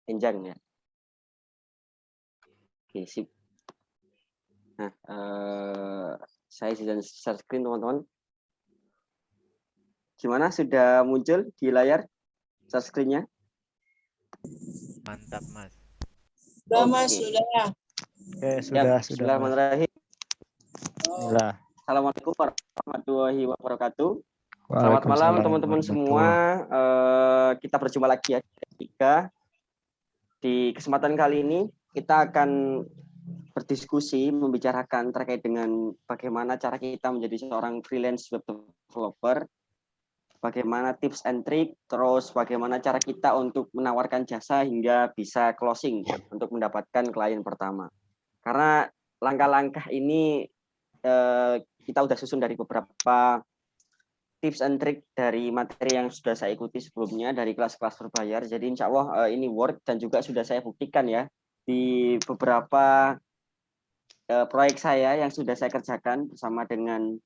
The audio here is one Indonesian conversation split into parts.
Enjang ya. Oke, sip. Nah, saya sudah share screen teman-teman. Gimana, sudah muncul di layar share screen-nya? Mantap, Mas. Sudah, Mas, Oke. sudah. Oke, sudah, Mas. Bismillahirrahmanirrahim. Bismillah. Assalamualaikum warahmatullahi wabarakatuh. Selamat malam Waalaikumsalam teman-teman semua. Kita berjumpa lagi ya ketika di kesempatan kali ini kita akan berdiskusi membicarakan terkait dengan bagaimana cara kita menjadi seorang freelance web developer, bagaimana tips and trick, terus bagaimana cara kita untuk menawarkan jasa hingga bisa closing untuk mendapatkan klien pertama. Karena langkah-langkah ini kita udah susun dari beberapa tips and trick dari materi yang sudah saya ikuti sebelumnya dari kelas-kelas berbayar. Jadi insya Allah ini worth dan juga sudah saya buktikan ya di beberapa proyek saya yang sudah saya kerjakan bersama dengan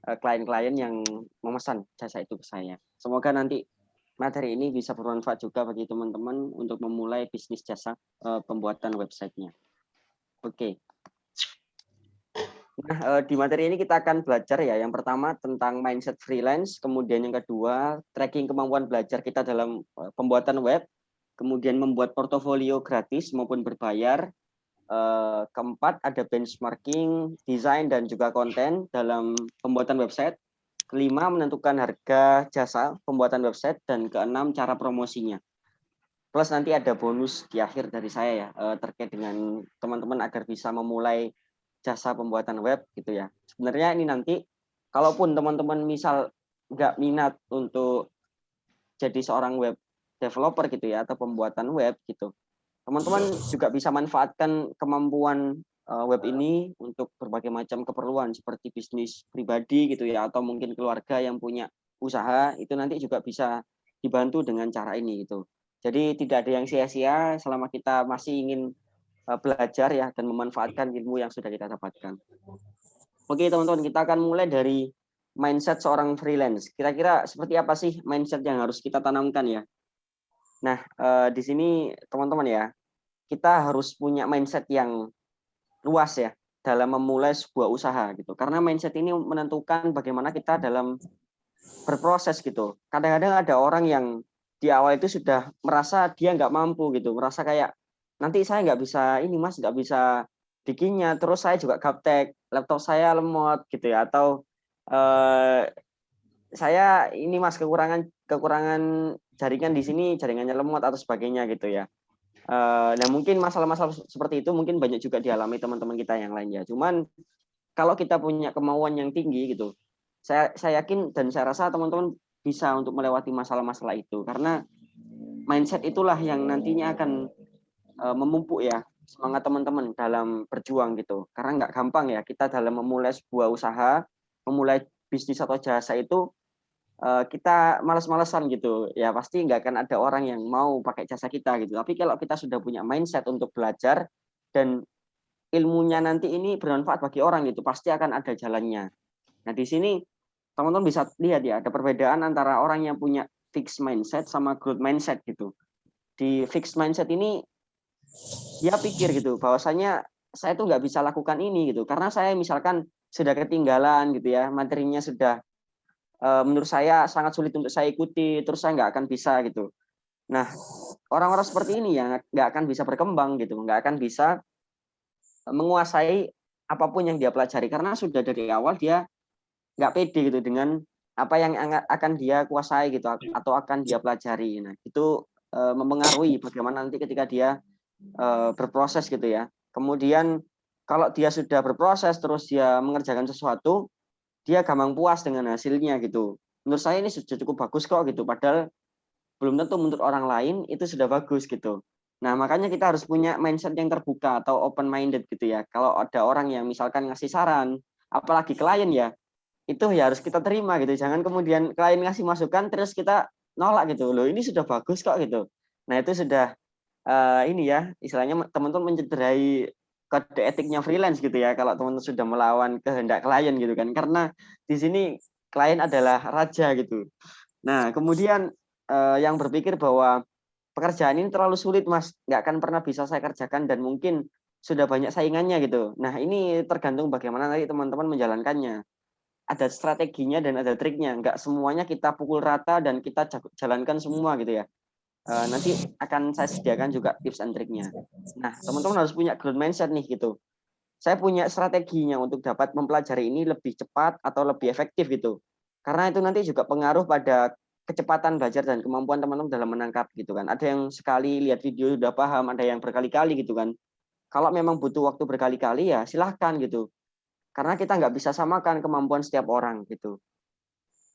klien-klien yang memesan jasa itu ke saya. Semoga nanti materi ini bisa bermanfaat juga bagi teman-teman untuk memulai bisnis jasa pembuatan websitenya. Oke. Nah, di materi ini kita akan belajar ya, yang pertama tentang mindset freelance, kemudian yang kedua tracking kemampuan belajar kita dalam pembuatan web, kemudian membuat portofolio gratis maupun berbayar, keempat ada benchmarking, desain dan juga konten dalam pembuatan website, kelima menentukan harga jasa pembuatan website, dan keenam cara promosinya. Plus nanti ada bonus di akhir dari saya ya terkait dengan teman-teman agar bisa memulai jasa pembuatan web gitu ya. Sebenarnya ini nanti kalaupun teman-teman misal nggak minat untuk jadi seorang web developer gitu ya atau pembuatan web gitu, teman-teman juga bisa manfaatkan kemampuan web ini untuk berbagai macam keperluan seperti bisnis pribadi gitu ya, atau mungkin keluarga yang punya usaha, itu nanti juga bisa dibantu dengan cara ini gitu. Jadi tidak ada yang sia-sia selama kita masih ingin belajar ya dan memanfaatkan ilmu yang sudah kita dapatkan. Oke teman-teman, kita akan mulai dari mindset seorang freelance. Kira-kira seperti apa sih mindset yang harus kita tanamkan ya? Nah, di sini teman-teman ya, kita harus punya mindset yang luas ya dalam memulai sebuah usaha gitu. Karena mindset ini menentukan bagaimana kita dalam berproses gitu. Kadang-kadang ada orang yang di awal itu sudah merasa dia nggak mampu gitu, merasa kayak nanti saya nggak bisa ini mas, nggak bisa bikinnya, terus saya juga gaptek, laptop saya lemot gitu ya, atau saya ini mas kekurangan jaringan di sini, jaringannya lemot atau sebagainya gitu ya. Nah mungkin masalah-masalah seperti itu mungkin banyak juga dialami teman-teman kita yang lain ya. Cuman kalau kita punya kemauan yang tinggi gitu, saya yakin dan saya rasa teman-teman bisa untuk melewati masalah-masalah itu, karena mindset itulah yang nantinya akan memupuk ya semangat teman-teman dalam berjuang gitu. Karena nggak gampang ya kita dalam memulai sebuah usaha, memulai bisnis atau jasa itu kita malas-malasan gitu ya, pasti nggak akan ada orang yang mau pakai jasa kita gitu. Tapi kalau kita sudah punya mindset untuk belajar dan ilmunya nanti ini bermanfaat bagi orang gitu, pasti akan ada jalannya. Nah di sini teman-teman bisa lihat ya, ada perbedaan antara orang yang punya fixed mindset sama growth mindset gitu. Di fixed mindset ini dia pikir gitu bahwasanya saya tuh nggak bisa lakukan ini gitu karena saya misalkan sudah ketinggalan gitu ya, materinya sudah menurut saya sangat sulit untuk saya ikuti, terus saya nggak akan bisa gitu. Nah orang-orang seperti ini ya nggak akan bisa berkembang gitu, nggak akan bisa menguasai apapun yang dia pelajari karena sudah dari awal dia nggak pede gitu dengan apa yang akan dia kuasai gitu atau akan dia pelajari. Nah itu mempengaruhi bagaimana nanti ketika dia berproses gitu ya. Kemudian kalau dia sudah berproses terus dia mengerjakan sesuatu, dia gampang puas dengan hasilnya gitu. Menurut saya ini sudah cukup bagus kok gitu, padahal belum tentu menurut orang lain itu sudah bagus gitu. Nah makanya kita harus punya mindset yang terbuka atau open minded gitu ya. Kalau ada orang yang misalkan ngasih saran, apalagi klien ya, itu ya harus kita terima gitu. Jangan kemudian klien ngasih masukan terus kita nolak gitu. Loh ini sudah bagus kok gitu. Nah itu sudah ini ya istilahnya teman-teman mencederai kode etiknya freelance gitu ya kalau teman-teman sudah melawan kehendak klien gitu kan, karena di sini klien adalah raja gitu. Nah kemudian yang berpikir bahwa pekerjaan ini terlalu sulit Mas, nggak akan pernah bisa saya kerjakan dan mungkin sudah banyak saingannya gitu. Nah ini tergantung bagaimana nanti teman-teman menjalankannya. Ada strateginya dan ada triknya. Nggak semuanya kita pukul rata dan kita jalankan semua gitu ya. Nanti akan saya sediakan juga tips and triknya. Nah teman-teman harus punya growth mindset nih gitu. Saya punya strateginya untuk dapat mempelajari ini lebih cepat atau lebih efektif gitu. Karena itu nanti juga pengaruh pada kecepatan belajar dan kemampuan teman-teman dalam menangkap gitu kan. Ada yang sekali lihat video sudah paham, ada yang berkali-kali gitu kan. Kalau memang butuh waktu berkali-kali ya silahkan gitu. Karena kita nggak bisa samakan kemampuan setiap orang gitu.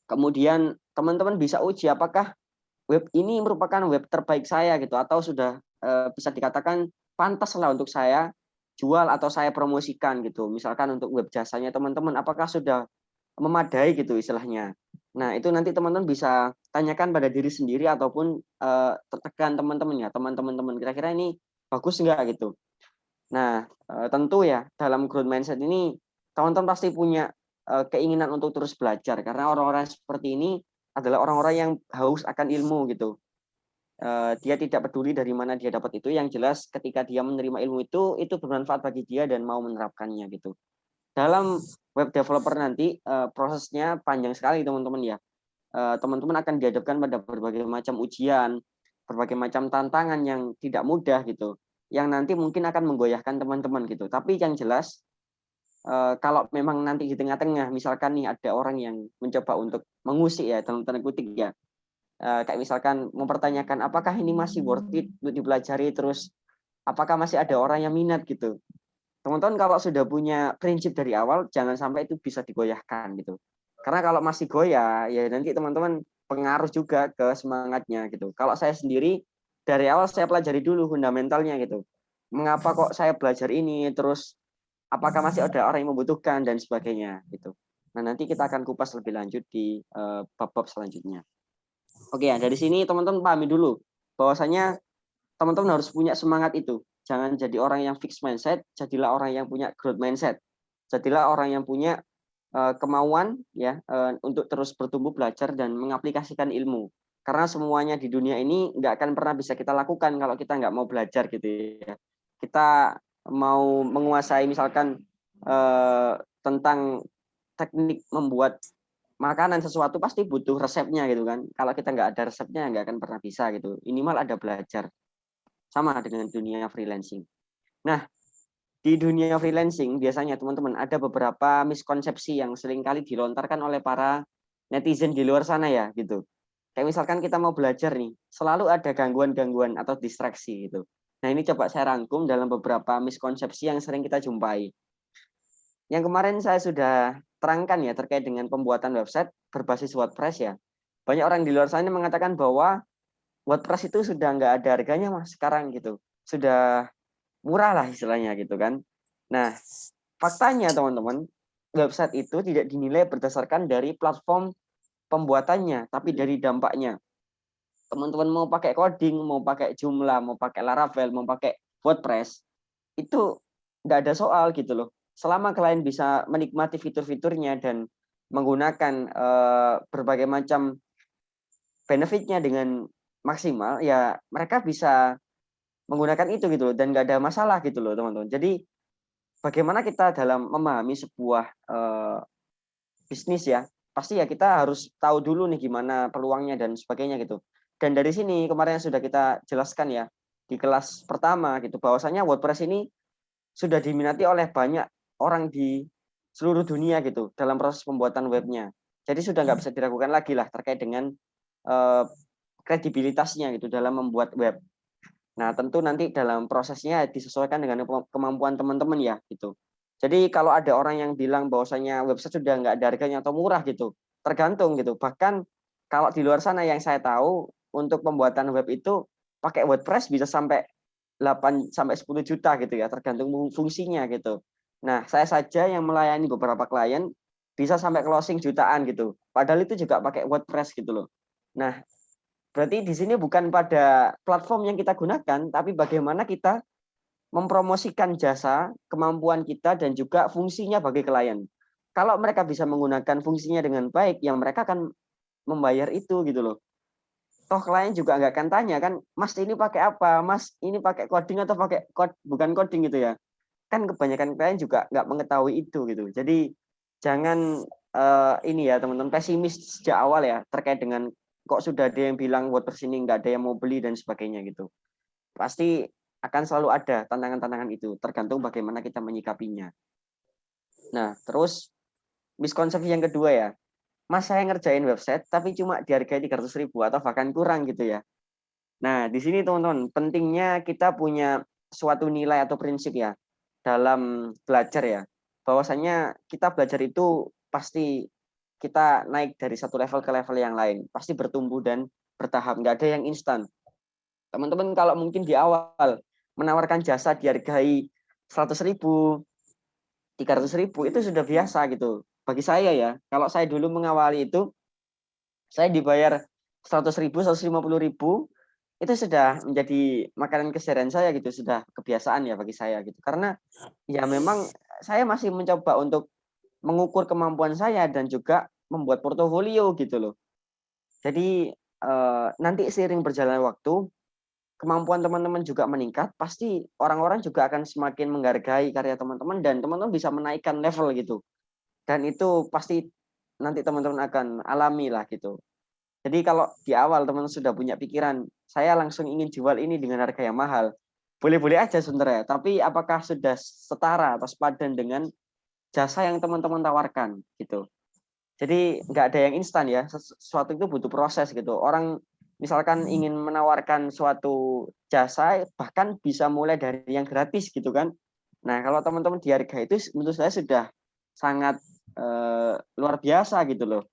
Kemudian teman-teman bisa uji apakah web ini merupakan web terbaik saya gitu atau sudah bisa dikatakan pantas lah untuk saya jual atau saya promosikan gitu. Misalkan untuk web jasanya teman-teman apakah sudah memadai gitu istilahnya. Nah, itu nanti teman-teman bisa tanyakan pada diri sendiri ataupun tertekan teman-teman ya, teman-teman kira-kira ini bagus enggak gitu. Nah, tentu ya dalam growth mindset ini teman-teman pasti punya keinginan untuk terus belajar karena orang-orang seperti ini adalah orang-orang yang haus akan ilmu gitu. Dia tidak peduli dari mana dia dapat itu, yang jelas ketika dia menerima ilmu itu bermanfaat bagi dia dan mau menerapkannya gitu. Dalam web developer nanti prosesnya panjang sekali teman-teman ya. Teman-teman akan dihadapkan pada berbagai macam ujian, berbagai macam tantangan yang tidak mudah gitu, yang nanti mungkin akan menggoyahkan teman-teman gitu. Tapi yang jelas kalau memang nanti di tengah-tengah, misalkan nih ada orang yang mencoba untuk mengusik ya dalam tanda kutip ya, kayak misalkan mempertanyakan apakah ini masih worth it untuk dipelajari, terus apakah masih ada orang yang minat gitu. Teman-teman kalau sudah punya prinsip dari awal, jangan sampai itu bisa digoyahkan gitu. Karena kalau masih goyah, ya nanti teman-teman pengaruh juga ke semangatnya gitu. Kalau saya sendiri, dari awal saya pelajari dulu fundamentalnya gitu. Mengapa kok saya belajar ini, terus apakah masih ada orang yang membutuhkan, dan sebagainya gitu. Nah nanti kita akan kupas lebih lanjut di bab-bab selanjutnya. Oke ya, dari sini teman-teman pahami dulu bahwasanya teman-teman harus punya semangat itu. Jangan jadi orang yang fixed mindset, jadilah orang yang punya growth mindset. Jadilah orang yang punya kemauan ya untuk terus bertumbuh belajar dan mengaplikasikan ilmu. Karena semuanya di dunia ini nggak akan pernah bisa kita lakukan kalau kita nggak mau belajar gitu ya. Kita mau menguasai misalkan tentang teknik membuat makanan sesuatu pasti butuh resepnya gitu kan. Kalau kita nggak ada resepnya nggak akan pernah bisa gitu. Minimal ada belajar. Sama dengan dunia freelancing. Nah, di dunia freelancing biasanya teman-teman ada beberapa miskonsepsi yang seringkali dilontarkan oleh para netizen di luar sana ya gitu. Kayak misalkan kita mau belajar nih, selalu ada gangguan-gangguan atau distraksi gitu. Nah, ini coba saya rangkum dalam beberapa miskonsepsi yang sering kita jumpai. Yang kemarin saya sudah terangkan ya terkait dengan pembuatan website berbasis WordPress ya. Banyak orang di luar sana mengatakan bahwa WordPress itu sudah nggak ada harganya Mas sekarang gitu. Sudah murah lah istilahnya gitu kan. Nah, faktanya teman-teman, website itu tidak dinilai berdasarkan dari platform pembuatannya, tapi dari dampaknya. Teman-teman mau pakai coding, mau pakai Joomla, mau pakai Laravel, mau pakai WordPress, itu nggak ada soal gitu loh. Selama kalian bisa menikmati fitur-fiturnya dan menggunakan berbagai macam benefitnya dengan maksimal, ya mereka bisa menggunakan itu gitu loh dan nggak ada masalah gitu loh teman-teman. Jadi bagaimana kita dalam memahami sebuah bisnis ya, pasti ya kita harus tahu dulu nih gimana peluangnya dan sebagainya gitu. Dan dari sini kemarin sudah kita jelaskan ya di kelas pertama gitu bahwasanya WordPress ini sudah diminati oleh banyak orang di seluruh dunia gitu dalam proses pembuatan webnya. Jadi sudah nggak bisa diragukan lagi lah terkait dengan kredibilitasnya gitu dalam membuat web. Nah, tentu nanti dalam prosesnya disesuaikan dengan kemampuan teman-teman ya gitu. Jadi kalau ada orang yang bilang bahwasanya website sudah nggak ada harganya atau murah gitu, tergantung gitu. Bahkan kalau di luar sana yang saya tahu untuk pembuatan web itu pakai WordPress bisa sampai 8 sampai 10 juta gitu ya, tergantung fungsinya gitu. Nah, saya saja yang melayani beberapa klien bisa sampai closing jutaan gitu. Padahal itu juga pakai WordPress gitu loh. Nah, berarti di sini bukan pada platform yang kita gunakan, tapi bagaimana kita mempromosikan jasa, kemampuan kita, dan juga fungsinya bagi klien. Kalau mereka bisa menggunakan fungsinya dengan baik, yang mereka akan membayar itu gitu loh. toh klien juga nggak akan tanya kan, Mas ini pakai apa, Mas ini pakai coding atau pakai bukan coding gitu ya. Kan kebanyakan klien juga nggak mengetahui itu gitu. Jadi jangan ini ya teman-teman, pesimis sejak awal ya terkait dengan kok sudah ada yang bilang WordPress ini nggak ada yang mau beli dan sebagainya gitu. Pasti akan selalu ada tantangan-tantangan itu, tergantung bagaimana kita menyikapinya. Nah, terus miskonsepsi yang kedua ya, Mas saya ngerjain website tapi cuma dihargai 300.000 atau bahkan kurang gitu ya. Nah, di sini teman-teman, pentingnya kita punya suatu nilai atau prinsip ya dalam belajar ya. Bahwasanya kita belajar itu pasti kita naik dari satu level ke level yang lain. Pasti bertumbuh dan bertahap, nggak ada yang instan. Teman-teman kalau mungkin di awal menawarkan jasa dihargai 100.000, 300.000 itu sudah biasa gitu. Bagi saya ya, kalau saya dulu mengawali itu, saya dibayar 100.000, 150.000, itu sudah menjadi makanan keseharian saya gitu, sudah kebiasaan ya bagi saya gitu. Karena ya memang saya masih mencoba untuk mengukur kemampuan saya dan juga membuat portofolio gitu loh. Jadi nanti seiring berjalan waktu, kemampuan teman-teman juga meningkat, pasti orang-orang juga akan semakin menghargai karya teman-teman dan teman-teman bisa menaikkan level gitu. Dan itu pasti nanti teman-teman akan alami lah gitu. Jadi kalau di awal teman sudah punya pikiran, saya langsung ingin jual ini dengan harga yang mahal, boleh-boleh aja sebenarnya. Tapi apakah sudah setara atau sepadan dengan jasa yang teman-teman tawarkan gitu. Jadi nggak ada yang instan ya, sesuatu itu butuh proses gitu. Orang misalkan ingin menawarkan suatu jasa, bahkan bisa mulai dari yang gratis gitu kan. Nah kalau teman-teman di harga itu menurut saya sudah sangat luar biasa gitu loh.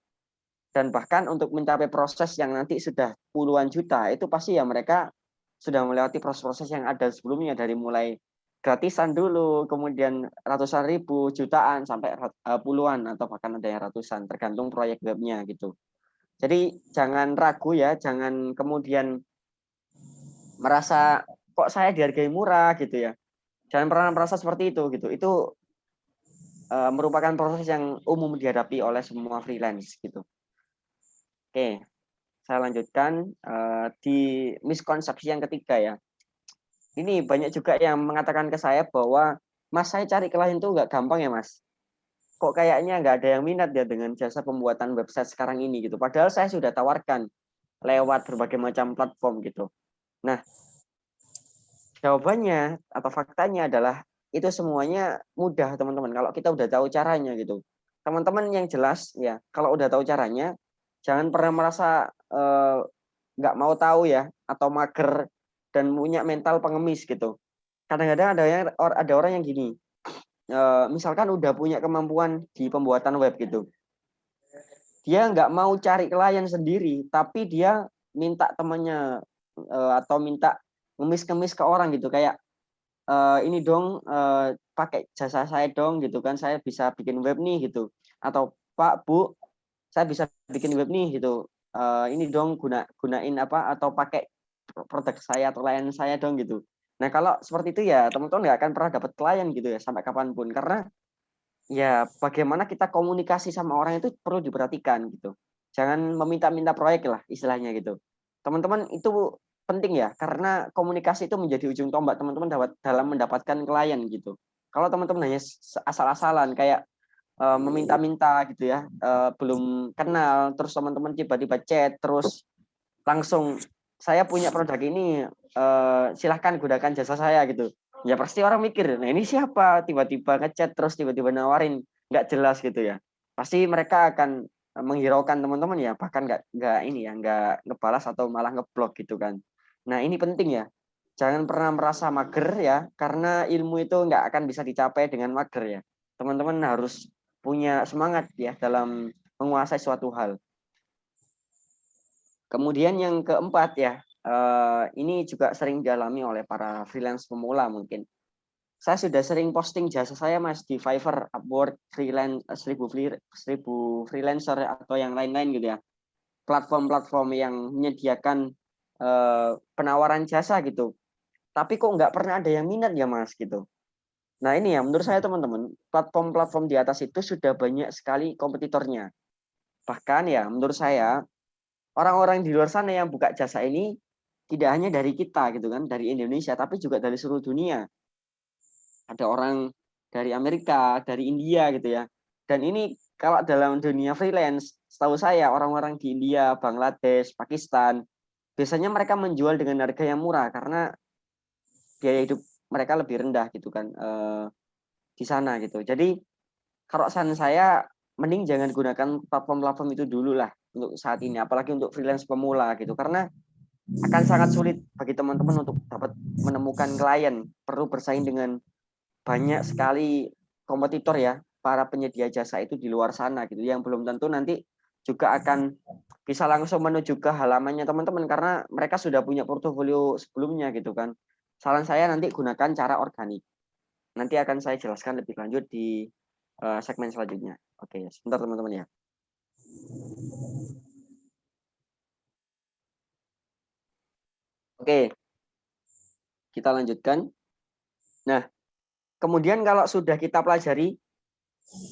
Dan bahkan untuk mencapai proses yang nanti sudah puluhan juta, itu pasti ya mereka sudah melewati proses-proses yang ada sebelumnya, dari mulai gratisan dulu, kemudian ratusan ribu, jutaan, sampai puluhan, atau bahkan ada yang ratusan, tergantung proyek webnya gitu. Jadi jangan ragu ya, jangan kemudian merasa kok saya dihargai murah gitu ya. Jangan pernah merasa seperti itu gitu. Itu merupakan proses yang umum dihadapi oleh semua freelance gitu. Oke, saya lanjutkan di miskonsepsi yang ketiga ya. Ini banyak juga yang mengatakan ke saya bahwa, Mas saya cari klien itu nggak gampang ya Mas. Kok kayaknya nggak ada yang minat ya dengan jasa pembuatan website sekarang ini gitu. Padahal saya sudah tawarkan lewat berbagai macam platform gitu. Nah, jawabannya atau faktanya adalah itu semuanya mudah teman-teman. Kalau kita udah tahu caranya gitu. Teman-teman yang jelas ya, kalau udah tahu caranya, jangan pernah merasa nggak mau tahu ya atau mager dan punya mental pengemis gitu. Kadang-kadang ada orang yang gini, misalkan udah punya kemampuan di pembuatan web gitu, dia nggak mau cari klien sendiri, tapi dia minta temannya atau minta ngemis-ngemis ke orang gitu, kayak ini dong pakai jasa saya dong gitu kan, saya bisa bikin web nih gitu, atau Pak Bu saya bisa bikin web nih gitu, ini dong gunain apa atau pakai produk saya atau layanan saya dong gitu. Nah kalau seperti itu ya teman-teman nggak akan pernah dapat klien gitu ya sampai kapanpun, karena ya bagaimana kita komunikasi sama orang itu perlu diperhatikan gitu. Jangan meminta-minta proyek lah istilahnya gitu. Teman-teman itu penting ya, karena komunikasi itu menjadi ujung tombak teman-teman dalam mendapatkan klien gitu. Kalau teman-teman hanya asal-asalan kayak meminta-minta gitu ya, belum kenal, terus teman-teman tiba-tiba chat, terus langsung saya punya produk ini, silahkan gunakan jasa saya gitu. Ya pasti orang mikir, nah ini siapa? Tiba-tiba ngechat terus tiba-tiba nawarin, nggak jelas gitu ya. Pasti mereka akan menghiraukan teman-teman ya, bahkan nggak ini ya, nggak ngebalas atau malah ngeblok gitu kan. Nah ini penting ya, jangan pernah merasa mager ya, karena ilmu itu nggak akan bisa dicapai dengan mager ya. Teman-teman harus punya semangat ya dalam menguasai suatu hal. Kemudian yang keempat ya, ini juga sering dialami oleh para freelance pemula mungkin. Saya sudah sering posting jasa saya Mas di Fiverr, Upwork, freelance, 1000 freelancer atau yang lain-lain gitu ya. Platform-platform yang menyediakan penawaran jasa gitu. Tapi kok nggak pernah ada yang minat ya Mas gitu. Nah ini ya menurut saya teman-teman, platform-platform di atas itu sudah banyak sekali kompetitornya. Bahkan ya menurut saya orang-orang di luar sana yang buka jasa ini tidak hanya dari kita gitu kan, dari Indonesia, tapi juga dari seluruh dunia. Ada orang dari Amerika, dari India gitu ya. Dan ini kalau dalam dunia freelance, setahu saya orang-orang di India, Bangladesh, Pakistan, biasanya mereka menjual dengan harga yang murah karena biaya hidup mereka lebih rendah gitu kan di sana gitu. Jadi kalau saran saya mending jangan gunakan platform-platform itu dulu lah untuk saat ini, apalagi untuk freelance pemula gitu, karena akan sangat sulit bagi teman-teman untuk dapat menemukan klien, perlu bersaing dengan banyak sekali kompetitor ya, para penyedia jasa itu di luar sana gitu, yang belum tentu nanti juga akan bisa langsung menuju ke halamannya teman-teman karena mereka sudah punya portofolio sebelumnya gitu kan. Saran saya nanti gunakan cara organik. Nanti akan saya jelaskan lebih lanjut di segmen selanjutnya. Oke, sebentar teman-teman ya. Oke, kita lanjutkan. Nah, kemudian kalau sudah kita pelajari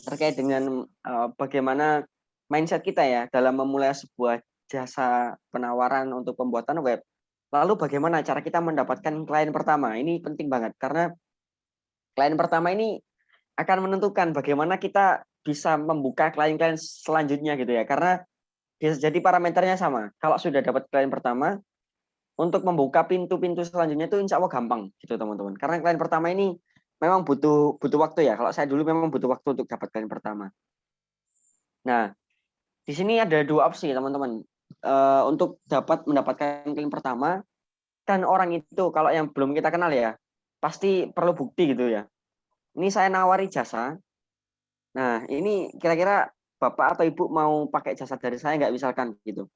terkait dengan bagaimana mindset kita ya dalam memulai sebuah jasa penawaran untuk pembuatan web. Lalu bagaimana cara kita mendapatkan klien pertama? Ini penting banget karena klien pertama ini akan menentukan bagaimana kita bisa membuka klien-klien selanjutnya gitu ya. Karena bisa jadi parameternya sama. Kalau sudah dapat klien pertama, untuk membuka pintu-pintu selanjutnya itu insya Allah gampang gitu teman-teman. Karena klien pertama ini memang butuh waktu ya. Kalau saya dulu memang butuh waktu untuk dapat klien pertama. Nah, di sini ada dua opsi teman-teman. Untuk dapat mendapatkan klien pertama, kan orang itu kalau yang belum kita kenal ya, pasti perlu bukti gitu ya. Ini saya nawari jasa. Nah, ini kira-kira Bapak atau Ibu mau pakai jasa dari saya nggak misalkan gitu.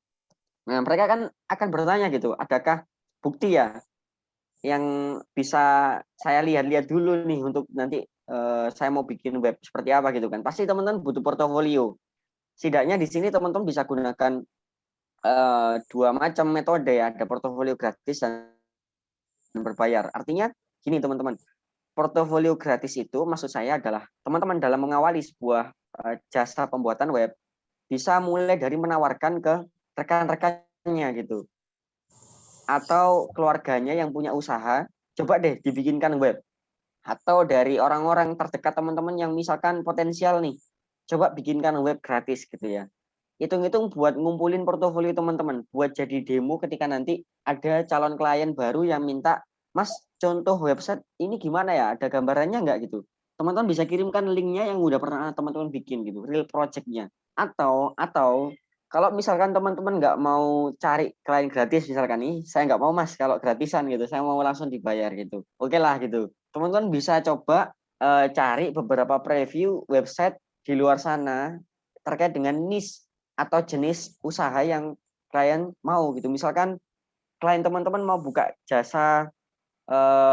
Nah, mereka kan akan bertanya gitu, adakah bukti ya yang bisa saya lihat-lihat dulu nih untuk nanti saya mau bikin web seperti apa gitu kan. Pasti teman-teman butuh portofolio. Setidaknya di sini teman-teman bisa gunakan dua macam metode ya, ada portofolio gratis dan berbayar. Artinya gini teman-teman, portofolio gratis itu maksud saya adalah teman-teman dalam mengawali sebuah jasa pembuatan web bisa mulai dari menawarkan ke rekan-rekannya gitu atau keluarganya yang punya usaha, coba deh dibikinkan web. Atau dari orang-orang terdekat teman-teman yang misalkan potensial nih, coba bikinkan web gratis gitu ya. Hitung-hitung buat ngumpulin portofolio teman-teman, buat jadi demo ketika nanti ada calon klien baru yang minta, Mas, contoh website ini gimana ya? Ada gambarannya nggak gitu? Teman-teman bisa kirimkan linknya yang udah pernah teman-teman bikin gitu, real project-nya. Atau kalau misalkan teman-teman nggak mau cari klien gratis misalkan nih, saya nggak mau Mas kalau gratisan gitu, saya mau langsung dibayar gitu. Oke lah gitu. Teman-teman bisa coba cari beberapa preview website di luar sana terkait dengan niche atau jenis usaha yang klien mau gitu. Misalkan klien teman-teman mau buka jasa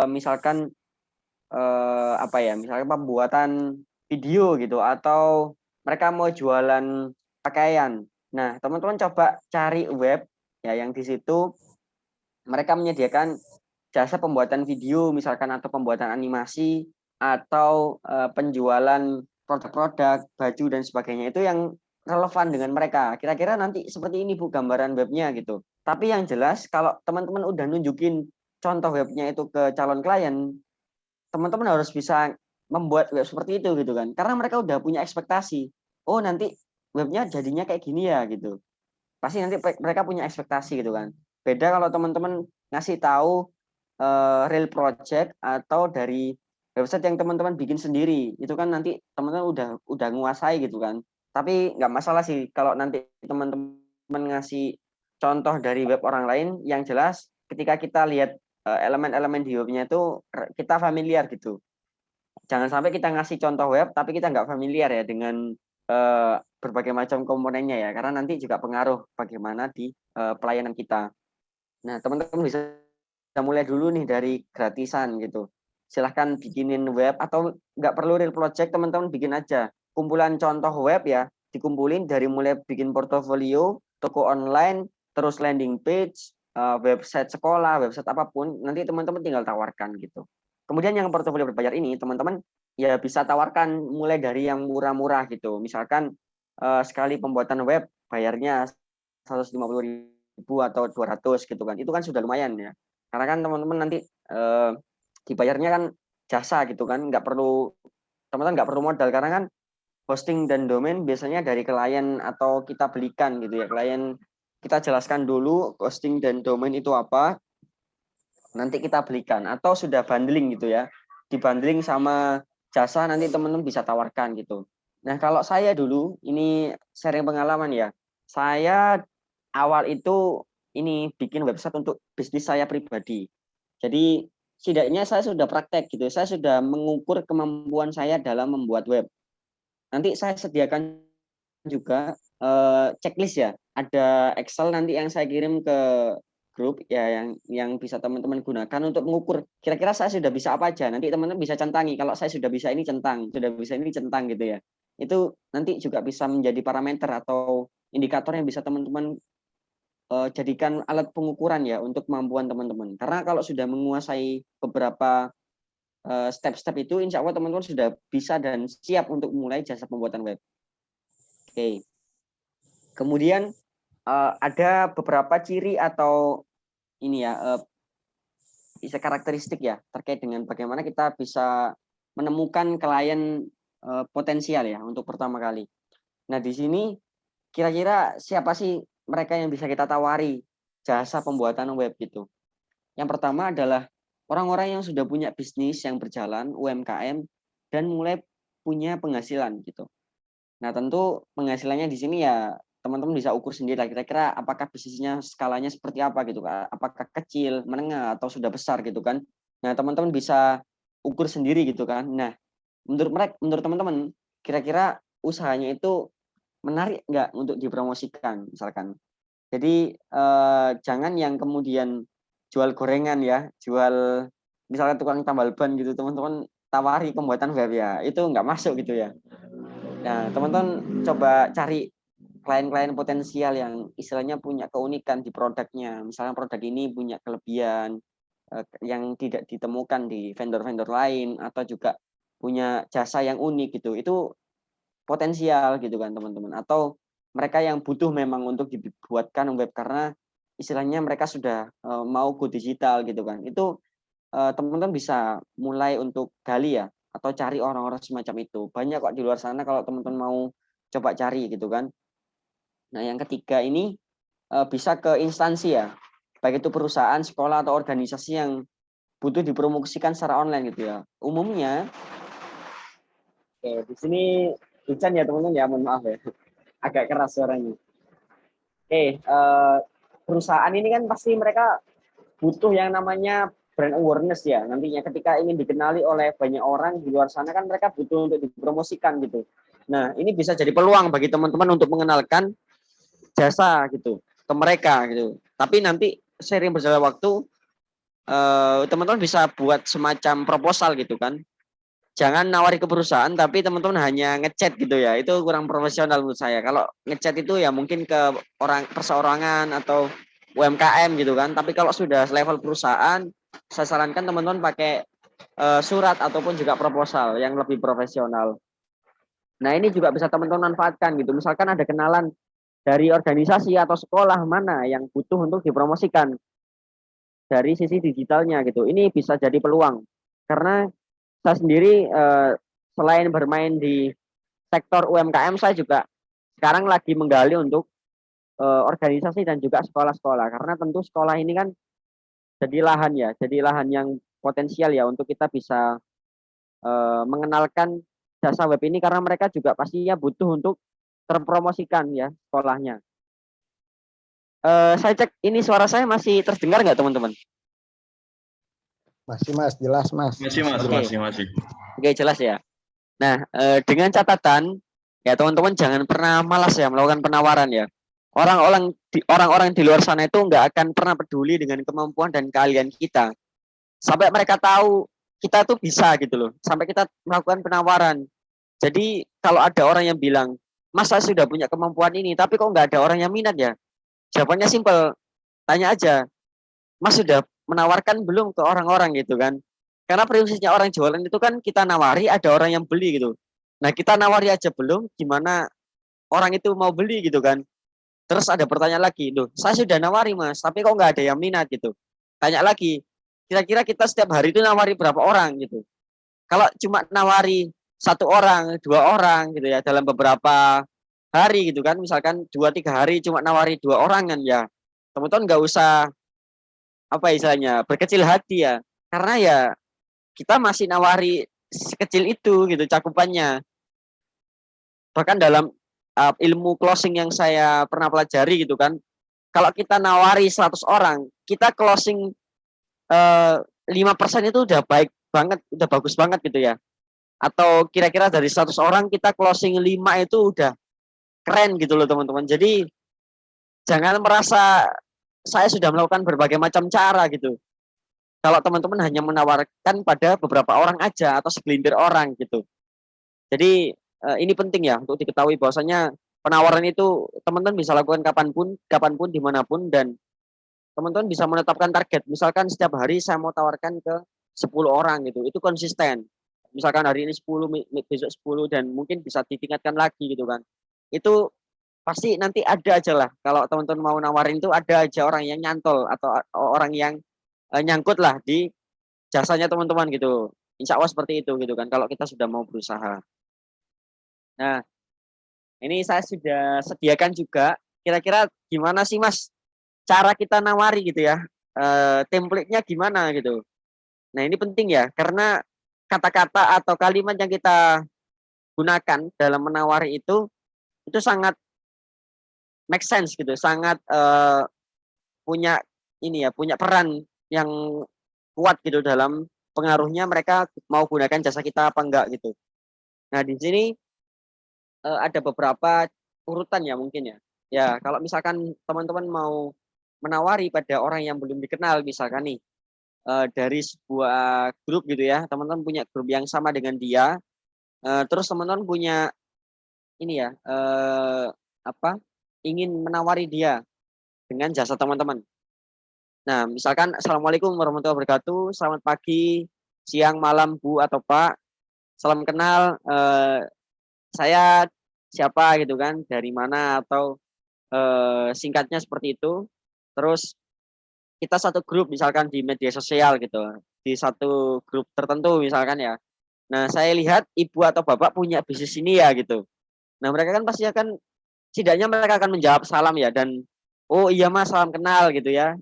misalkan apa ya, misalkan pembuatan video gitu atau mereka mau jualan pakaian. Nah, teman-teman coba cari web ya yang di situ mereka menyediakan jasa pembuatan video misalkan atau pembuatan animasi atau penjualan produk-produk, baju dan sebagainya itu yang relevan dengan mereka. Kira-kira nanti seperti ini Bu gambaran webnya gitu. Tapi yang jelas kalau teman-teman udah nunjukin contoh webnya itu ke calon klien, teman-teman harus bisa membuat web seperti itu gitu kan. Karena mereka udah punya ekspektasi. Oh, nanti webnya jadinya kayak gini ya gitu. Pasti nanti mereka punya ekspektasi gitu kan. Beda kalau teman-teman ngasih tahu real project atau dari website yang teman-teman bikin sendiri. Itu kan nanti teman-teman udah nguasai gitu kan. Tapi nggak masalah sih kalau nanti teman-teman ngasih contoh dari web orang lain yang jelas ketika kita lihat elemen-elemen di webnya itu kita familiar gitu. Jangan sampai kita ngasih contoh web tapi kita nggak familiar ya dengan berbagai macam komponennya ya karena nanti juga pengaruh bagaimana di pelayanan kita. Nah, teman-teman bisa mulai dulu nih dari gratisan gitu. Silahkan bikinin web atau nggak perlu real project, teman-teman bikin aja. Kumpulan contoh web ya, dikumpulin dari mulai bikin portofolio, toko online, terus landing page, website sekolah, website apapun, nanti teman-teman tinggal tawarkan gitu. Kemudian yang portofolio berbayar ini, teman-teman ya bisa tawarkan mulai dari yang murah-murah gitu. Misalkan sekali pembuatan web bayarnya 150.000 atau 200 gitu kan. Itu kan sudah lumayan ya. Karena kan teman-teman nanti dibayarnya kan jasa gitu kan, teman-teman nggak perlu modal karena kan hosting dan domain biasanya dari klien atau kita belikan gitu ya. Klien kita jelaskan dulu hosting dan domain itu apa, nanti kita belikan atau sudah bundling gitu ya. Dibundling sama jasa nanti teman-teman bisa tawarkan gitu. Nah, kalau saya dulu ini sharing pengalaman ya. Saya awal itu ini bikin website untuk bisnis saya pribadi. Jadi setidaknya saya sudah praktek gitu. Saya sudah mengukur kemampuan saya dalam membuat web. Nanti saya sediakan juga checklist ya. Ada Excel nanti yang saya kirim ke grup ya yang bisa teman-teman gunakan untuk mengukur kira-kira saya sudah bisa apa aja. Nanti teman-teman bisa centangi kalau saya sudah bisa ini centang, sudah bisa ini centang gitu ya. Itu nanti juga bisa menjadi parameter atau indikator yang bisa teman-teman jadikan alat pengukuran ya untuk kemampuan teman-teman. Karena kalau sudah menguasai beberapa step-step itu, insya Allah teman-teman sudah bisa dan siap untuk mulai jasa pembuatan web. Oke. Kemudian ada beberapa ciri atau ini ya karakteristik ya terkait dengan bagaimana kita bisa menemukan klien potensial ya untuk pertama kali. Nah, di sini kira-kira siapa sih mereka yang bisa kita tawari jasa pembuatan web gitu. Yang pertama adalah orang-orang yang sudah punya bisnis yang berjalan, UMKM, dan mulai punya penghasilan gitu. Nah, tentu penghasilannya di sini ya teman-teman bisa ukur sendiri lah kira-kira apakah bisnisnya skalanya seperti apa gitu kan. Apakah kecil, menengah, atau sudah besar gitu kan. Nah, teman-teman bisa ukur sendiri gitu kan. Nah, menurut teman-teman kira-kira usahanya itu menarik nggak untuk dipromosikan misalkan. Jadi jangan yang kemudian jual gorengan ya, jual misalnya tukang tambal ban gitu teman-teman tawari pembuatan web ya, itu nggak masuk gitu ya. Nah, teman-teman coba cari klien-klien potensial yang istilahnya punya keunikan di produknya. Misalnya produk ini punya kelebihan yang tidak ditemukan di vendor-vendor lain atau juga punya jasa yang unik gitu. Itu potensial gitu kan teman-teman. Atau mereka yang butuh memang untuk dibuatkan web karena istilahnya mereka sudah mau go digital gitu kan. Itu teman-teman bisa mulai untuk gali ya atau cari orang-orang semacam itu. Banyak kok di luar sana kalau teman-teman mau coba cari gitu kan. Nah, yang ketiga ini bisa ke instansi ya. Baik itu perusahaan, sekolah atau organisasi yang butuh dipromosikan secara online gitu ya. Umumnya di sini hujan ya teman-teman ya, mohon maaf ya. Agak keras suaranya. Perusahaan ini kan pasti mereka butuh yang namanya brand awareness ya. Nantinya ketika ingin dikenali oleh banyak orang di luar sana kan mereka butuh untuk dipromosikan gitu. Nah, ini bisa jadi peluang bagi teman-teman untuk mengenalkan jasa gitu ke mereka gitu. Tapi nanti seiring berjalan waktu teman-teman bisa buat semacam proposal gitu kan. Jangan nawari ke perusahaan tapi teman-teman hanya ngechat gitu ya. Itu kurang profesional menurut saya. Kalau ngechat itu ya mungkin ke orang perseorangan atau UMKM gitu kan. Tapi kalau sudah level perusahaan, saya sarankan teman-teman pakai surat ataupun juga proposal yang lebih profesional. Nah, ini juga bisa teman-teman manfaatkan gitu. Misalkan ada kenalan dari organisasi atau sekolah mana yang butuh untuk dipromosikan dari sisi digitalnya gitu. Ini bisa jadi peluang. Karena saya sendiri selain bermain di sektor UMKM, saya juga sekarang lagi menggali untuk organisasi dan juga sekolah-sekolah. Karena tentu sekolah ini kan jadi lahan yang potensial ya untuk kita bisa mengenalkan jasa web ini karena mereka juga pastinya butuh untuk terpromosikan ya sekolahnya. Saya cek ini suara saya masih terdengar nggak teman-teman? Masih Mas, jelas Mas. Masih. Oke, jelas ya. Nah, dengan catatan ya teman-teman jangan pernah malas ya melakukan penawaran ya. Orang-orang di luar sana itu nggak akan pernah peduli dengan kemampuan dan keahlian kita. Sampai mereka tahu kita tuh bisa gitu loh. Sampai kita melakukan penawaran. Jadi kalau ada orang yang bilang, "Mas, saya sudah punya kemampuan ini, tapi kok nggak ada orang yang minat ya?" Jawabannya simpel. Tanya aja, "Mas sudah menawarkan belum ke orang-orang gitu kan?" Karena prinsipnya orang jualan itu kan kita nawari, ada orang yang beli gitu. Nah, kita nawari aja belum, gimana orang itu mau beli gitu kan. Terus ada pertanyaan lagi, loh saya sudah nawari mas, tapi kok nggak ada yang minat gitu. Tanya lagi, kira-kira kita setiap hari itu nawari berapa orang gitu. Kalau cuma nawari 1 orang, 2 orang gitu ya dalam beberapa hari gitu kan, misalkan 2-3 hari cuma nawari 2 orang kan ya, teman-teman nggak usah apa istilahnya berkecil hati ya, karena ya kita masih nawari sekecil itu gitu cakupannya. Bahkan dalam ilmu closing yang saya pernah pelajari gitu kan, kalau kita nawari 100 orang, kita closing 5% itu udah baik banget, udah bagus banget gitu ya. Atau kira-kira dari 100 orang kita closing 5 itu udah keren gitu loh teman-teman. Jadi jangan merasa saya sudah melakukan berbagai macam cara gitu. Kalau teman-teman hanya menawarkan pada beberapa orang aja atau segelintir orang gitu. Jadi ini penting ya untuk diketahui bahwasanya penawaran itu teman-teman bisa lakukan kapanpun, kapanpun, dimanapun, dan teman-teman bisa menetapkan target. Misalkan setiap hari saya mau tawarkan ke 10 orang gitu, itu konsisten. Misalkan hari ini 10, besok 10, dan mungkin bisa ditingkatkan lagi gitu kan. Itu pasti nanti ada aja lah. Kalau teman-teman mau nawarin itu ada aja orang yang nyantol atau orang yang nyangkut lah di jasanya teman-teman gitu. Insya Allah seperti itu gitu kan kalau kita sudah mau berusaha. Nah, ini saya sudah sediakan juga. Kira-kira gimana sih Mas cara kita nawari gitu ya? Template-nya gimana gitu. Nah, ini penting ya karena kata-kata atau kalimat yang kita gunakan dalam menawari itu sangat make sense gitu, sangat punya ini ya, punya peran yang kuat gitu dalam pengaruhnya mereka mau gunakan jasa kita apa enggak gitu. Nah, di sini ada beberapa urutan ya mungkin ya. Ya, kalau misalkan teman-teman mau menawari pada orang yang belum dikenal misalkan nih dari sebuah grup gitu ya, teman-teman punya grup yang sama dengan dia, terus teman-teman punya ini ya, apa, ingin menawari dia dengan jasa teman-teman. Nah, misalkan assalamualaikum warahmatullahi wabarakatuh, selamat pagi, siang, malam, Bu atau Pak, salam kenal, saya siapa gitu kan, dari mana atau singkatnya seperti itu. Terus kita satu grup misalkan di media sosial gitu, di satu grup tertentu misalkan ya. Nah, saya lihat ibu atau bapak punya bisnis ini ya gitu. Nah, mereka kan pasti akan setidaknya mereka akan menjawab salam ya, dan oh iya Mas, salam kenal gitu ya.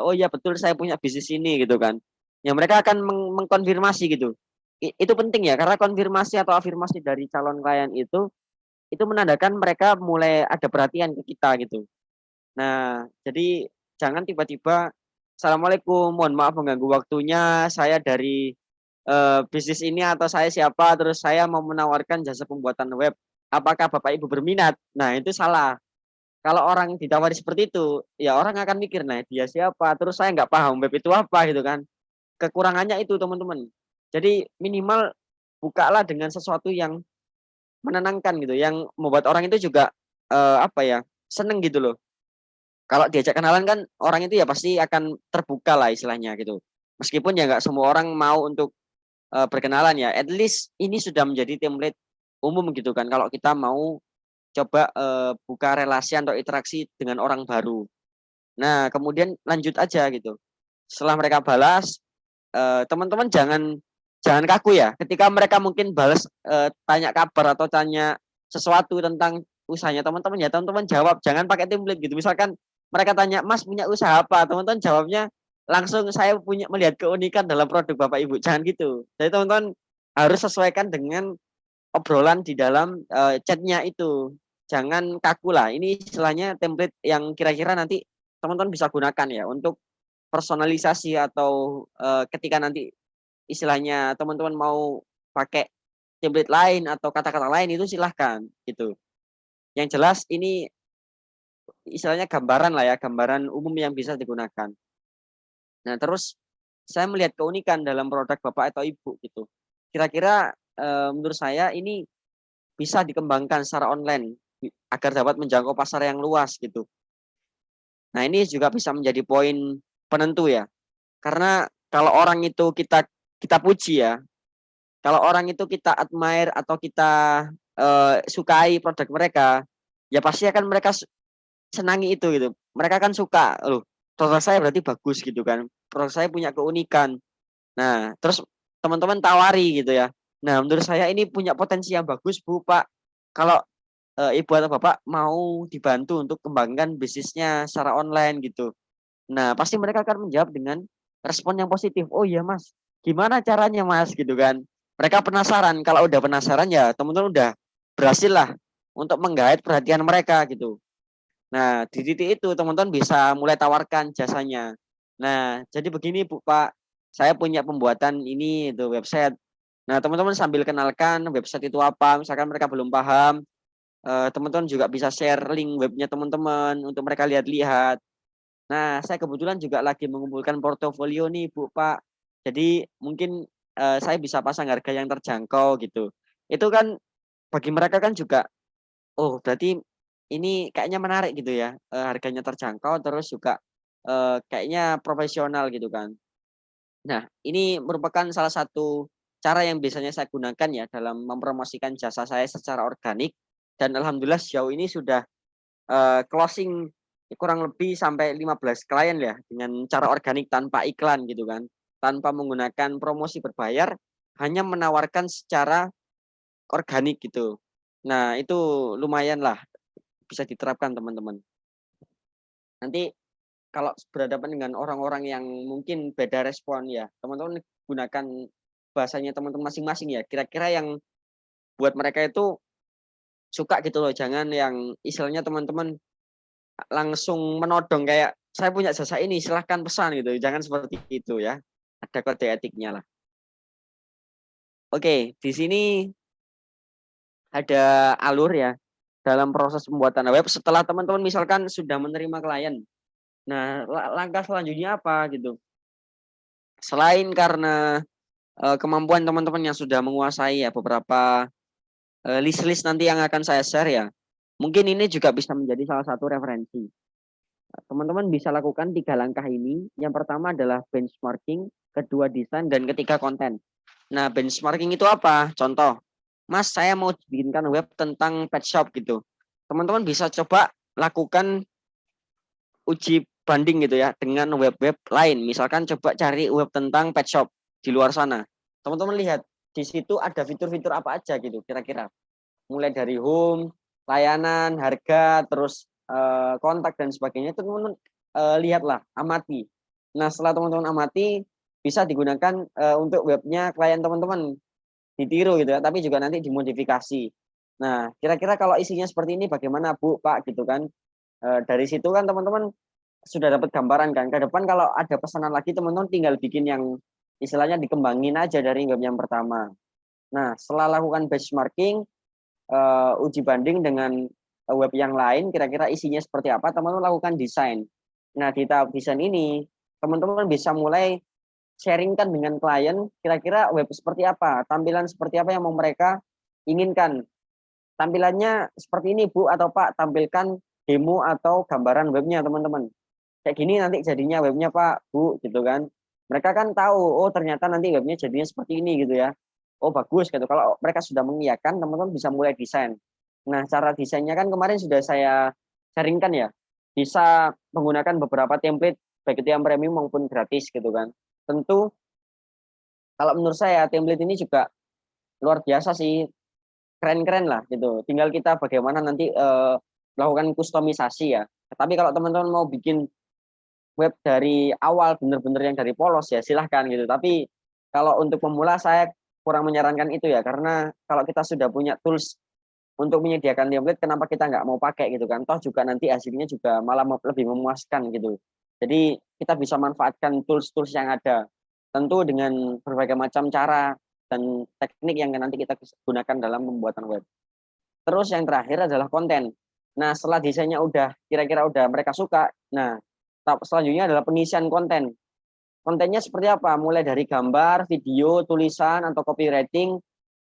Oh iya betul saya punya bisnis ini gitu kan. Ya mereka akan mengkonfirmasi gitu. Itu penting ya karena konfirmasi atau afirmasi dari calon klien itu menandakan mereka mulai ada perhatian ke kita gitu. Nah, jadi jangan tiba-tiba assalamualaikum, mohon maaf mengganggu waktunya, saya dari bisnis ini atau saya siapa, terus saya mau menawarkan jasa pembuatan web. Apakah Bapak Ibu berminat? Nah, itu salah. Kalau orang ditawari seperti itu, ya orang akan mikir, nah dia siapa? Terus saya nggak paham web itu apa gitu kan. Kekurangannya itu teman-teman. Jadi minimal bukalah dengan sesuatu yang menenangkan gitu, yang membuat orang itu juga apa ya, seneng gitu loh. Kalau diajak kenalan kan orang itu ya pasti akan terbuka lah istilahnya gitu. Meskipun ya nggak semua orang mau untuk berkenalan ya, at least ini sudah menjadi template umum gitu kan. Kalau kita mau coba buka relasi atau interaksi dengan orang baru. Nah, kemudian lanjut aja gitu. Setelah mereka balas, teman-teman jangan jangan kaku ya. Ketika mereka mungkin balas tanya kabar atau tanya sesuatu tentang usahanya teman-teman ya, teman-teman jawab, jangan pakai template gitu. Misalkan mereka tanya, "Mas punya usaha apa?" Teman-teman jawabnya langsung, "Saya punya melihat keunikan dalam produk Bapak Ibu." Jangan gitu. Jadi teman-teman harus sesuaikan dengan obrolan di dalam chatnya itu. Jangan kaku lah. Ini istilahnya template yang kira-kira nanti teman-teman bisa gunakan ya untuk personalisasi atau ketika nanti istilahnya teman-teman mau pakai template lain atau kata-kata lain itu silahkan gitu. Yang jelas ini istilahnya gambaran lah ya, gambaran umum yang bisa digunakan. Nah, terus saya melihat keunikan dalam produk Bapak atau Ibu gitu. Kira-kira menurut saya ini bisa dikembangkan secara online agar dapat menjangkau pasar yang luas gitu. Nah, ini juga bisa menjadi poin penentu ya. Karena kalau orang itu kita kita puji ya, kalau orang itu kita admire atau kita sukai produk mereka, ya pasti akan mereka senangi itu gitu. Mereka kan suka, loh, produk saya berarti bagus gitu kan. Produk saya punya keunikan. Nah, terus teman-teman tawari gitu ya. Nah, menurut saya ini punya potensi yang bagus, Bu, Pak. Kalau ibu atau bapak mau dibantu untuk kembangkan bisnisnya secara online gitu. Nah, pasti mereka akan menjawab dengan respon yang positif. Oh iya mas, gimana caranya mas gitu kan. Mereka penasaran. Kalau udah penasaran ya teman-teman udah berhasil lah untuk menggait perhatian mereka gitu. Nah, di titik itu teman-teman bisa mulai tawarkan jasanya. Nah, jadi begini Bu Pak, saya punya pembuatan ini itu website. Nah, teman-teman sambil kenalkan website itu apa, misalkan mereka belum paham, teman-teman juga bisa share link webnya teman-teman untuk mereka lihat-lihat. Nah, saya kebetulan juga lagi mengumpulkan portofolio nih Bu Pak. Jadi mungkin saya bisa pasang harga yang terjangkau gitu. Itu kan bagi mereka kan juga, oh berarti ini kayaknya menarik gitu ya, harganya terjangkau terus juga kayaknya profesional gitu kan. Nah, ini merupakan salah satu cara yang biasanya saya gunakan ya dalam mempromosikan jasa saya secara organik dan alhamdulillah sejauh ini sudah closing kurang lebih sampai 15 klien ya dengan cara organik tanpa iklan gitu kan. Tanpa menggunakan promosi berbayar, hanya menawarkan secara organik gitu. Nah, itu lumayan lah bisa diterapkan teman-teman. Nanti kalau berhadapan dengan orang-orang yang mungkin beda respon ya, teman-teman gunakan bahasanya teman-teman masing-masing ya. Kira-kira yang buat mereka itu suka gitu loh. Jangan yang istilahnya teman-teman langsung menodong kayak saya punya jasa ini silahkan pesan gitu. Jangan seperti itu ya. Ada kode etiknya lah. Oke, di sini ada alur ya dalam proses pembuatan web setelah teman-teman misalkan sudah menerima klien. Nah, langkah selanjutnya apa gitu? Selain karena kemampuan teman-teman yang sudah menguasai ya beberapa list-list nanti yang akan saya share ya. Mungkin ini juga bisa menjadi salah satu referensi. Teman-teman bisa lakukan 3 langkah ini. Yang pertama adalah benchmarking, kedua desain, dan ketiga konten. Nah, benchmarking itu apa? Contoh, Mas, saya mau bikinkan web tentang pet shop gitu. Teman-teman bisa coba lakukan uji banding gitu ya dengan web-web lain. Misalkan coba cari web tentang pet shop di luar sana. Teman-teman lihat di situ ada fitur-fitur apa aja gitu kira-kira. Mulai dari home, layanan, harga, terus kontak dan sebagainya itu teman-teman lihatlah, amati. Nah, setelah teman-teman amati bisa digunakan untuk webnya klien teman-teman ditiru gitu ya, tapi juga nanti dimodifikasi. Nah, kira-kira kalau isinya seperti ini bagaimana Bu, Pak gitu kan. Dari situ kan teman-teman sudah dapat gambaran kan. Ke depan kalau ada pesanan lagi teman-teman tinggal bikin yang istilahnya dikembangin aja dari web yang pertama. Nah, setelah lakukan benchmarking, uji banding dengan web yang lain, kira-kira isinya seperti apa, teman-teman lakukan desain. Nah, di tahap desain ini, teman-teman bisa mulai sharingkan dengan klien, kira-kira web seperti apa, tampilan seperti apa yang mau mereka inginkan. Tampilannya seperti ini Bu atau Pak, tampilkan demo atau gambaran webnya teman-teman. Kayak gini nanti jadinya webnya Pak, Bu gitu kan. Mereka kan tahu, oh ternyata nanti webnya jadinya seperti ini gitu ya. Oh bagus gitu. Kalau mereka sudah mengiyakan, teman-teman bisa mulai desain. Nah, cara desainnya kan kemarin sudah saya sharingkan ya. Bisa menggunakan beberapa template baik itu yang premium maupun gratis gitu kan. Tentu kalau menurut saya template ini juga luar biasa sih, keren-keren lah gitu. Tinggal kita bagaimana nanti melakukan kustomisasi ya. Tapi kalau teman-teman mau bikin web dari awal bener-bener yang dari polos ya silahkan gitu. Tapi kalau untuk pemula saya kurang menyarankan itu ya, karena kalau kita sudah punya tools untuk menyediakan template, kenapa kita nggak mau pakai gitu kan? Toh juga nanti hasilnya juga malah lebih memuaskan gitu. Jadi kita bisa manfaatkan tools-tools yang ada, tentu dengan berbagai macam cara dan teknik yang nanti kita gunakan dalam pembuatan web. Terus yang terakhir adalah konten. Nah, setelah desainnya udah kira-kira udah mereka suka, nah tahap selanjutnya adalah pengisian konten. Kontennya seperti apa? Mulai dari gambar, video, tulisan, atau copywriting,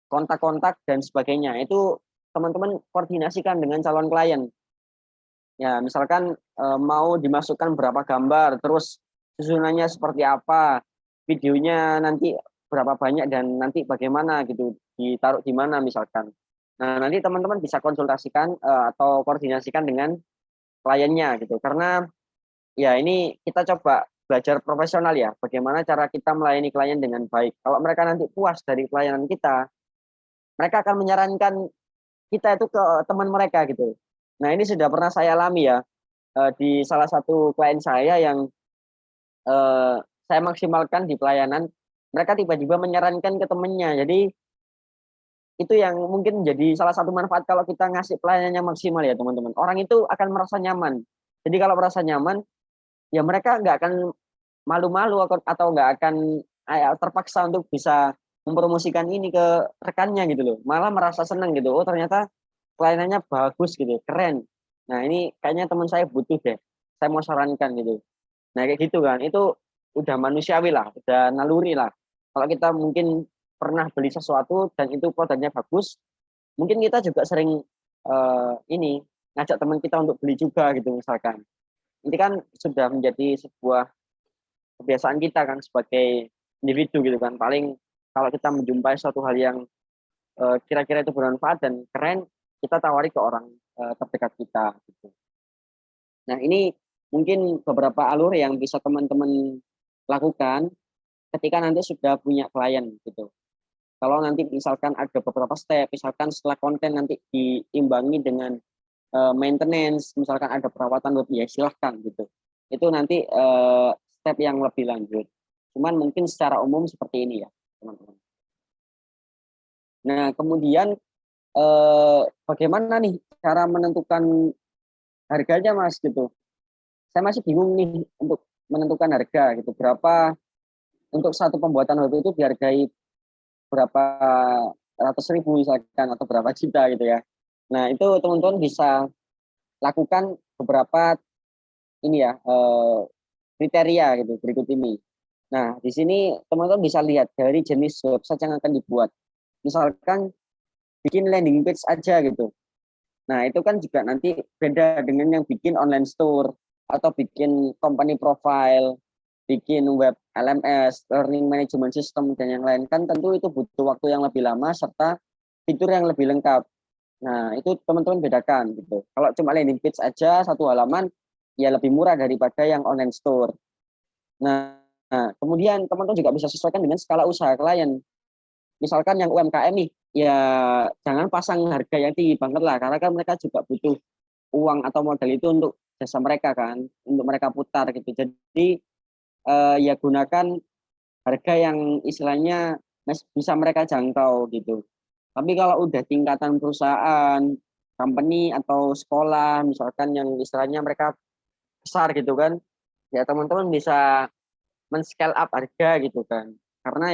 kontak-kontak, dan sebagainya. Itu teman-teman koordinasikan dengan calon klien. Ya, misalkan mau dimasukkan berapa gambar, terus susunannya seperti apa, videonya nanti berapa banyak, dan nanti bagaimana gitu, ditaruh di mana misalkan. Nah, nanti teman-teman bisa konsultasikan atau koordinasikan dengan kliennya gitu. Karena ya ini kita coba belajar profesional ya, bagaimana cara kita melayani klien dengan baik. Kalau mereka nanti puas dari pelayanan kita, mereka akan menyarankan kita itu ke teman mereka gitu. Nah ini sudah pernah saya alami ya, di salah satu klien saya yang saya maksimalkan di pelayanan, mereka tiba-tiba menyarankan ke temannya. Jadi itu yang mungkin menjadi salah satu manfaat kalau kita ngasih pelayanannya maksimal ya teman-teman. Orang itu akan merasa nyaman. Jadi kalau merasa nyaman, ya mereka nggak akan malu-malu atau nggak akan terpaksa untuk bisa mempromosikan ini ke rekannya gitu loh. Malah merasa senang gitu. Oh ternyata pelayanannya bagus gitu, keren. Nah ini kayaknya teman saya butuh deh. Saya mau sarankan gitu. Nah kayak gitu kan. Itu udah manusiawi lah, udah naluri lah. Kalau kita mungkin pernah beli sesuatu dan itu produknya bagus, mungkin kita juga sering ini ngajak teman kita untuk beli juga gitu misalkan. Ini kan sudah menjadi sebuah kebiasaan kita kan sebagai individu gitu kan. Paling kalau kita menjumpai suatu hal yang kira-kira itu bermanfaat dan keren, kita tawari ke orang terdekat kita gitu. Nah ini mungkin beberapa alur yang bisa teman-teman lakukan ketika nanti sudah punya klien gitu. Kalau nanti misalkan ada beberapa step, misalkan setelah konten nanti diimbangi dengan maintenance, misalkan ada perawatan web, ya silahkan gitu. Itu nanti step yang lebih lanjut. Cuman mungkin secara umum seperti ini ya, teman-teman. Nah, kemudian bagaimana nih cara menentukan harganya, Mas gitu. Saya masih bingung nih untuk menentukan harga gitu. Berapa untuk satu pembuatan web itu dihargai berapa ratus ribu misalkan atau berapa juta gitu ya. Nah, itu teman-teman bisa lakukan beberapa ini ya kriteria gitu berikut ini. Nah, di sini teman-teman bisa lihat dari jenis website yang akan dibuat. Misalkan bikin landing page aja gitu. Nah, itu kan juga nanti beda dengan yang bikin online store atau bikin company profile, bikin web LMS, learning management system dan yang lain kan tentu itu butuh waktu yang lebih lama serta fitur yang lebih lengkap. Nah, itu teman-teman bedakan gitu. Kalau cuma landing page aja satu halaman ya lebih murah daripada yang online store. Nah, kemudian teman-teman juga bisa sesuaikan dengan skala usaha klien. Misalkan yang UMKM nih, ya jangan pasang harga yang tinggi banget lah, karena kan mereka juga butuh uang atau modal itu untuk jasa mereka kan, untuk mereka putar gitu. Jadi ya gunakan harga yang istilahnya bisa mereka jangkau gitu. Tapi kalau udah tingkatan perusahaan, company atau sekolah, misalkan yang istilahnya mereka besar gitu kan, ya teman-teman bisa men-scale up harga gitu kan. Karena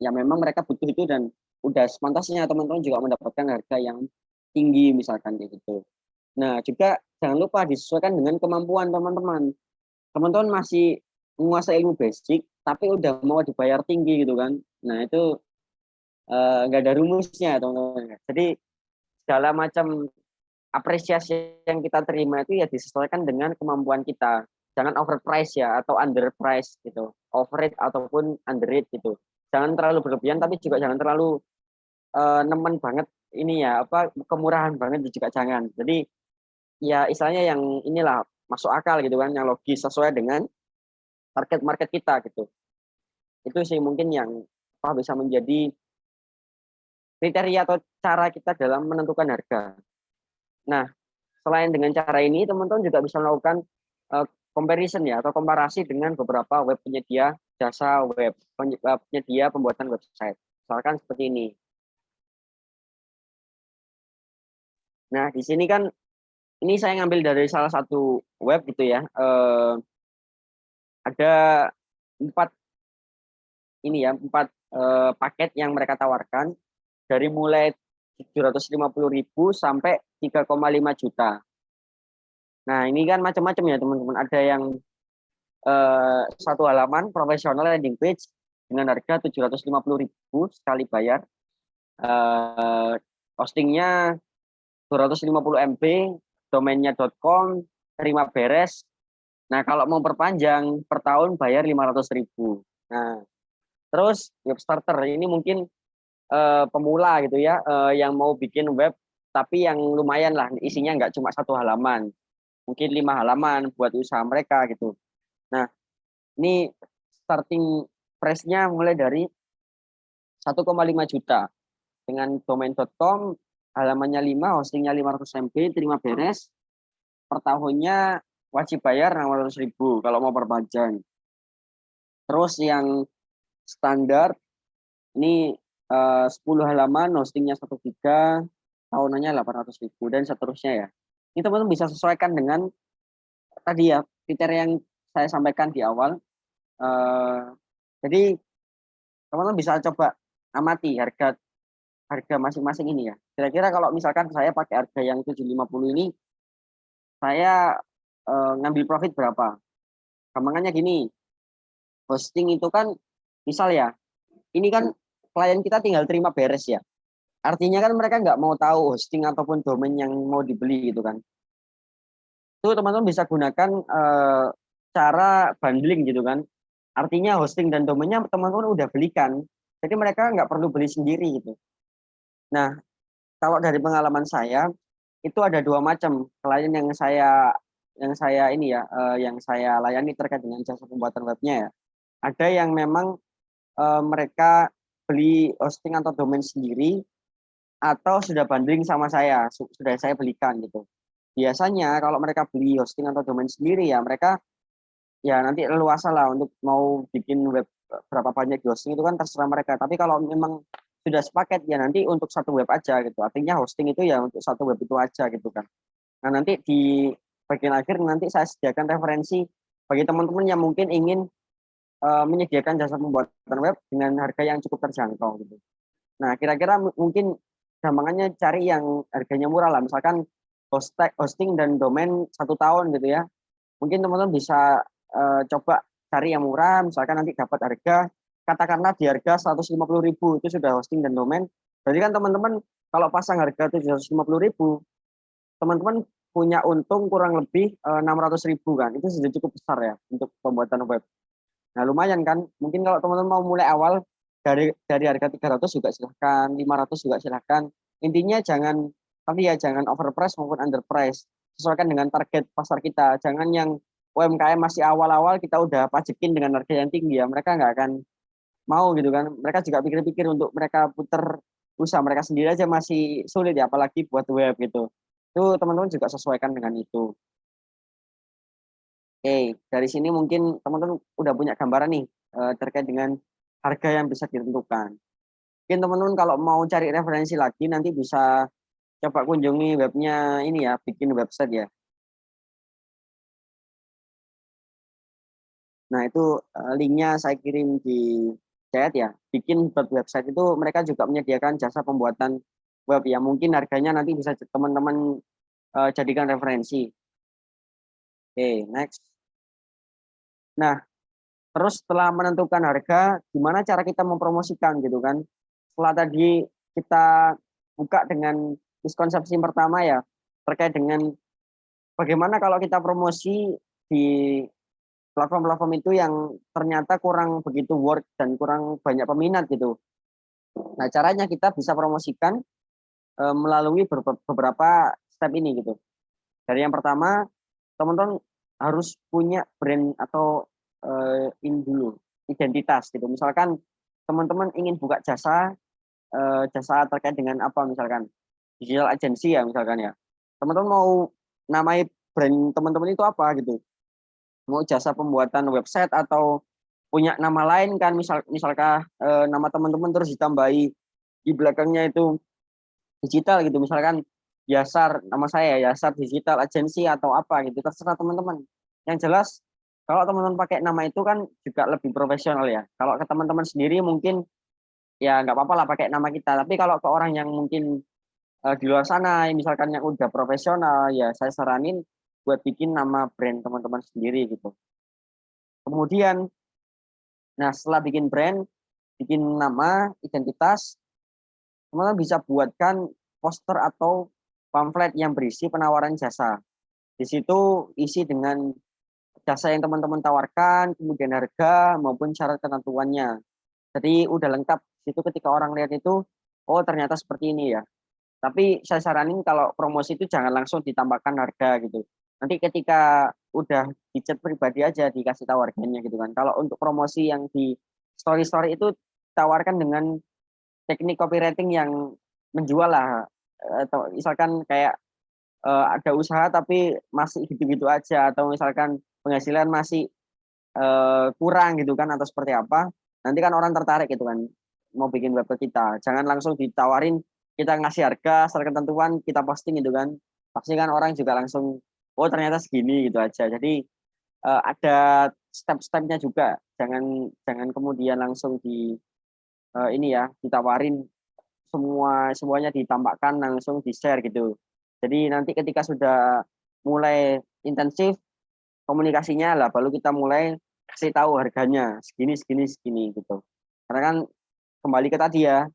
ya memang mereka butuh itu dan udah sepantasnya teman-teman juga mendapatkan harga yang tinggi misalkan kayak gitu. Nah, juga jangan lupa disesuaikan dengan kemampuan teman-teman. Teman-teman masih menguasai ilmu basic tapi udah mau dibayar tinggi gitu kan. Nah, itu nggak ada rumusnya teman-teman. Jadi segala macam apresiasi yang kita terima itu ya disesuaikan dengan kemampuan kita. Jangan overprice ya atau underprice gitu. Overrate ataupun underrate gitu. Jangan terlalu berlebihan tapi juga jangan terlalu nemen banget ini ya apa kemurahan banget juga jangan. Jadi ya istilahnya yang inilah masuk akal gitu kan, yang logis sesuai dengan target market kita gitu. Itu sih mungkin yang apa bisa menjadi kriteria atau cara kita dalam menentukan harga. Nah, selain dengan cara ini, teman-teman juga bisa melakukan comparison ya atau komparasi dengan beberapa web penyedia jasa web, penyedia pembuatan website. Misalkan seperti ini. Nah, di sini kan ini saya ngambil dari salah satu web gitu ya. Ada empat ini ya, empat paket yang mereka tawarkan dari mulai 750.000 sampai 3,5 juta. Nah, ini kan macam-macam ya teman-teman. Ada yang satu halaman profesional landing page dengan harga 750.000 sekali bayar. Hostingnya 250 MB, domainnya .com, terima beres. Nah, kalau mau perpanjang per tahun bayar 500.000. Nah, terus web starter ini mungkin pemula gitu ya, yang mau bikin web tapi yang lumayan lah isinya nggak cuma satu halaman. mungkin 5 halaman buat usaha mereka gitu. Nah, ini starting price-nya mulai dari 1,5 juta dengan domain.com, halamannya 5, hostingnya 500 MB, terima beres. Per tahunnya wajib bayar 600.000 kalau mau perpanjang. Terus yang standar ini 10 halaman, hostingnya 1 giga, tahunannya 800.000 dan seterusnya ya. Ini teman-teman bisa sesuaikan dengan tadi ya kriteria yang saya sampaikan di awal. Jadi teman-teman bisa coba amati harga masing-masing ini ya. Kira-kira kalau misalkan saya pakai harga yang 750 ini, saya ngambil profit berapa? Gampangannya gini, hosting itu kan misal ya, ini kan klien kita tinggal terima beres ya. Artinya kan mereka nggak mau tahu hosting ataupun domain yang mau dibeli gitu kan. Itu teman-teman bisa gunakan cara bundling gitu kan. Artinya hosting dan domainnya teman-teman udah belikan, jadi mereka nggak perlu beli sendiri gitu. Nah, kalau dari pengalaman saya, itu ada 2 macam klien yang saya ini ya, yang saya layani terkait dengan jasa pembuatan webnya ya. Ada yang memang mereka beli hosting atau domain sendiri atau sudah bundling sama saya, sudah saya belikan gitu. Biasanya kalau mereka beli hosting atau domain sendiri ya mereka ya nanti leluasa lah untuk mau bikin web berapa banyak di hosting itu kan terserah mereka. Tapi kalau memang sudah sepaket ya nanti untuk satu web aja gitu. Artinya hosting itu ya untuk satu web itu aja gitu kan. Nah, nanti di bagian akhir nanti saya sediakan referensi bagi teman-teman yang mungkin ingin menyediakan jasa pembuatan web dengan harga yang cukup terjangkau gitu. Nah, kira-kira mungkin gampangannya cari yang harganya murah lah. Misalkan hosting dan domain 1 tahun gitu ya. Mungkin teman-teman bisa coba cari yang murah, misalkan nanti dapat harga, katakanlah di harga 150.000 itu sudah hosting dan domain. Jadi kan teman-teman kalau pasang harga 750.000, teman-teman punya untung kurang lebih 600.000 kan, itu sudah cukup besar ya untuk pembuatan web. Nah lumayan kan, mungkin kalau teman-teman mau mulai awal dari harga 300 juga silahkan, 500 juga silahkan. Intinya jangan, tapi ya jangan overprice maupun underprice. Sesuaikan dengan target pasar kita. Jangan yang UMKM masih awal-awal kita udah pajekin dengan harga yang tinggi ya. Mereka nggak akan mau gitu kan. Mereka juga pikir-pikir untuk mereka puter usaha mereka sendiri aja masih sulit ya, apalagi buat web gitu. Itu teman-teman juga sesuaikan dengan itu. Oke, dari sini mungkin teman-teman udah punya gambaran nih terkait dengan harga yang bisa ditentukan. Mungkin teman-teman kalau mau cari referensi lagi nanti bisa coba kunjungi webnya ini ya, bikin website ya. Nah itu linknya saya kirim di chat ya. Bikin website itu mereka juga menyediakan jasa pembuatan web ya. Mungkin harganya nanti bisa teman-teman jadikan referensi. Oke, next. Nah, terus setelah menentukan harga, gimana cara kita mempromosikan gitu kan? Setelah tadi kita buka dengan miskonsepsi pertama ya, terkait dengan bagaimana kalau kita promosi di platform-platform itu yang ternyata kurang begitu work dan kurang banyak peminat gitu. Nah, caranya kita bisa promosikan melalui beberapa step ini gitu. Dari yang pertama, teman-teman harus punya brand atau ini dulu, identitas gitu. Misalkan teman-teman ingin buka jasa terkait dengan apa misalkan digital agency ya misalkan ya. Teman-teman mau namai brand teman-teman itu apa gitu. Mau jasa pembuatan website atau punya nama lain kan, misalkan nama teman-teman terus ditambahi di belakangnya itu digital gitu, misalkan Yasar, nama saya Yasar Digital Agency atau apa gitu, terserah teman-teman. Yang jelas kalau teman-teman pakai nama itu kan juga lebih profesional ya. Kalau ke teman-teman sendiri mungkin ya nggak apa-apa lah pakai nama kita, tapi kalau ke orang yang mungkin di luar sana misalkan yang udah profesional ya saya saranin buat bikin nama brand teman-teman sendiri gitu. Kemudian, nah setelah bikin brand, bikin nama, identitas, teman-teman bisa buatkan poster atau pamflet yang berisi penawaran jasa. Di situ isi dengan jasa yang teman-teman tawarkan, kemudian harga maupun syarat ketentuannya. Jadi udah lengkap. Itu ketika orang lihat itu, oh ternyata seperti ini ya. Tapi saya saranin kalau promosi itu jangan langsung ditambahkan harga gitu. Nanti ketika udah di chat pribadi aja dikasih tahu harganya gitu kan. Kalau untuk promosi yang di story-story itu tawarkan dengan teknik copywriting yang menjual lah. Atau misalkan kayak ada usaha tapi masih gitu-gitu aja, atau misalkan penghasilan masih kurang gitu kan, atau seperti apa, nanti kan orang tertarik gitu kan mau bikin web ke kita. Jangan langsung ditawarin kita ngasih harga secara ketentuan kita posting gitu kan, pasti kan orang juga langsung oh ternyata segini gitu aja. Jadi ada step-stepnya juga, jangan jangan kemudian langsung di ini ya ditawarin semuanya ditampakkan langsung di share gitu. Jadi nanti ketika sudah mulai intensif komunikasinya lah, baru kita mulai kasih tahu harganya segini segini segini gitu. Karena kan kembali ke tadi ya,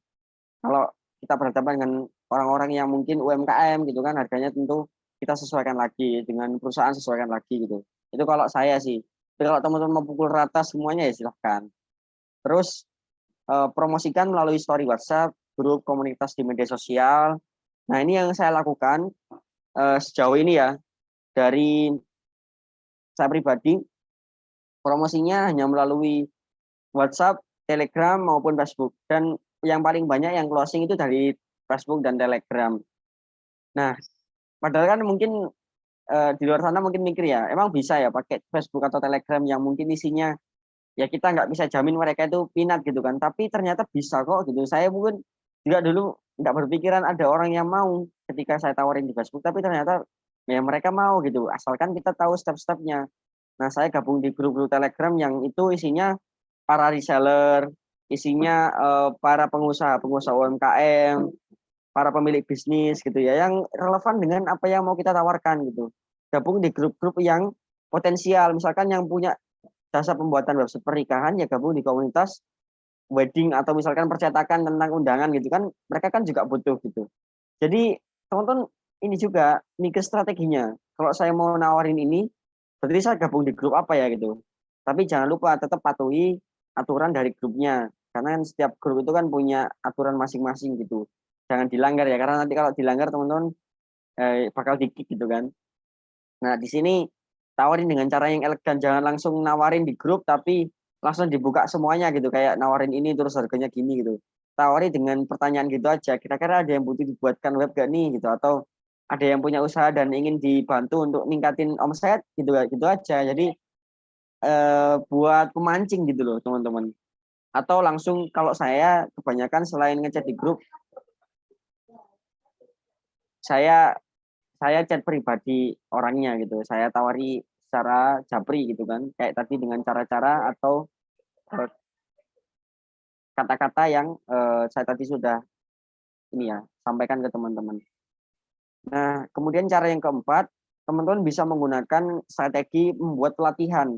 kalau kita berhadapan dengan orang-orang yang mungkin UMKM gitu kan, harganya tentu kita sesuaikan lagi dengan perusahaan, sesuaikan lagi gitu. Itu kalau saya sih. Tapi kalau teman-teman mau pukul rata semuanya ya silahkan. Terus promosikan melalui story WhatsApp, grup komunitas di media sosial. Nah ini yang saya lakukan sejauh ini ya, dari saya pribadi promosinya hanya melalui WhatsApp, Telegram maupun Facebook, dan yang paling banyak yang closing itu dari Facebook dan Telegram. Nah, padahal kan mungkin di luar sana mungkin mikir ya, emang bisa ya pakai Facebook atau Telegram yang mungkin isinya ya kita nggak bisa jamin mereka itu minat gitu kan, tapi ternyata bisa kok gitu. Saya mungkin juga dulu nggak berpikiran ada orang yang mau ketika saya tawarin di Facebook, tapi ternyata ya mereka mau gitu, asalkan kita tahu step-stepnya. Nah, saya gabung di grup-grup Telegram yang itu isinya para reseller, isinya para pengusaha-pengusaha UMKM, para pemilik bisnis gitu ya, yang relevan dengan apa yang mau kita tawarkan gitu. Gabung di grup-grup yang potensial, misalkan yang punya jasa pembuatan website pernikahan ya gabung di komunitas wedding, atau misalkan percetakan tentang undangan gitu kan, mereka kan juga butuh gitu. Jadi teman-teman ini juga mikir strateginya. Kalau saya mau nawarin ini, berarti saya gabung di grup apa ya gitu. Tapi jangan lupa tetap patuhi aturan dari grupnya. Karena kan setiap grup itu kan punya aturan masing-masing gitu. Jangan dilanggar ya, karena nanti kalau dilanggar teman-teman bakal di-kick gitu kan. Nah, di sini tawarin dengan cara yang elegan, jangan langsung nawarin di grup tapi langsung dibuka semuanya gitu, kayak nawarin ini terus harganya gini gitu. Tawari dengan pertanyaan gitu aja, kira-kira ada yang butuh dibuatkan web gak nih gitu, atau ada yang punya usaha dan ingin dibantu untuk ningkatin omset gitu gitu aja. Jadi buat pemancing gitu loh teman-teman. Atau langsung kalau saya kebanyakan selain ngechat di grup, saya saya chat pribadi orangnya gitu. Saya tawari secara japri gitu kan. Kayak tadi dengan cara-cara atau kata-kata yang saya tadi sudah ini ya sampaikan ke teman-teman. Nah, kemudian cara yang keempat, teman-teman bisa menggunakan strategi membuat pelatihan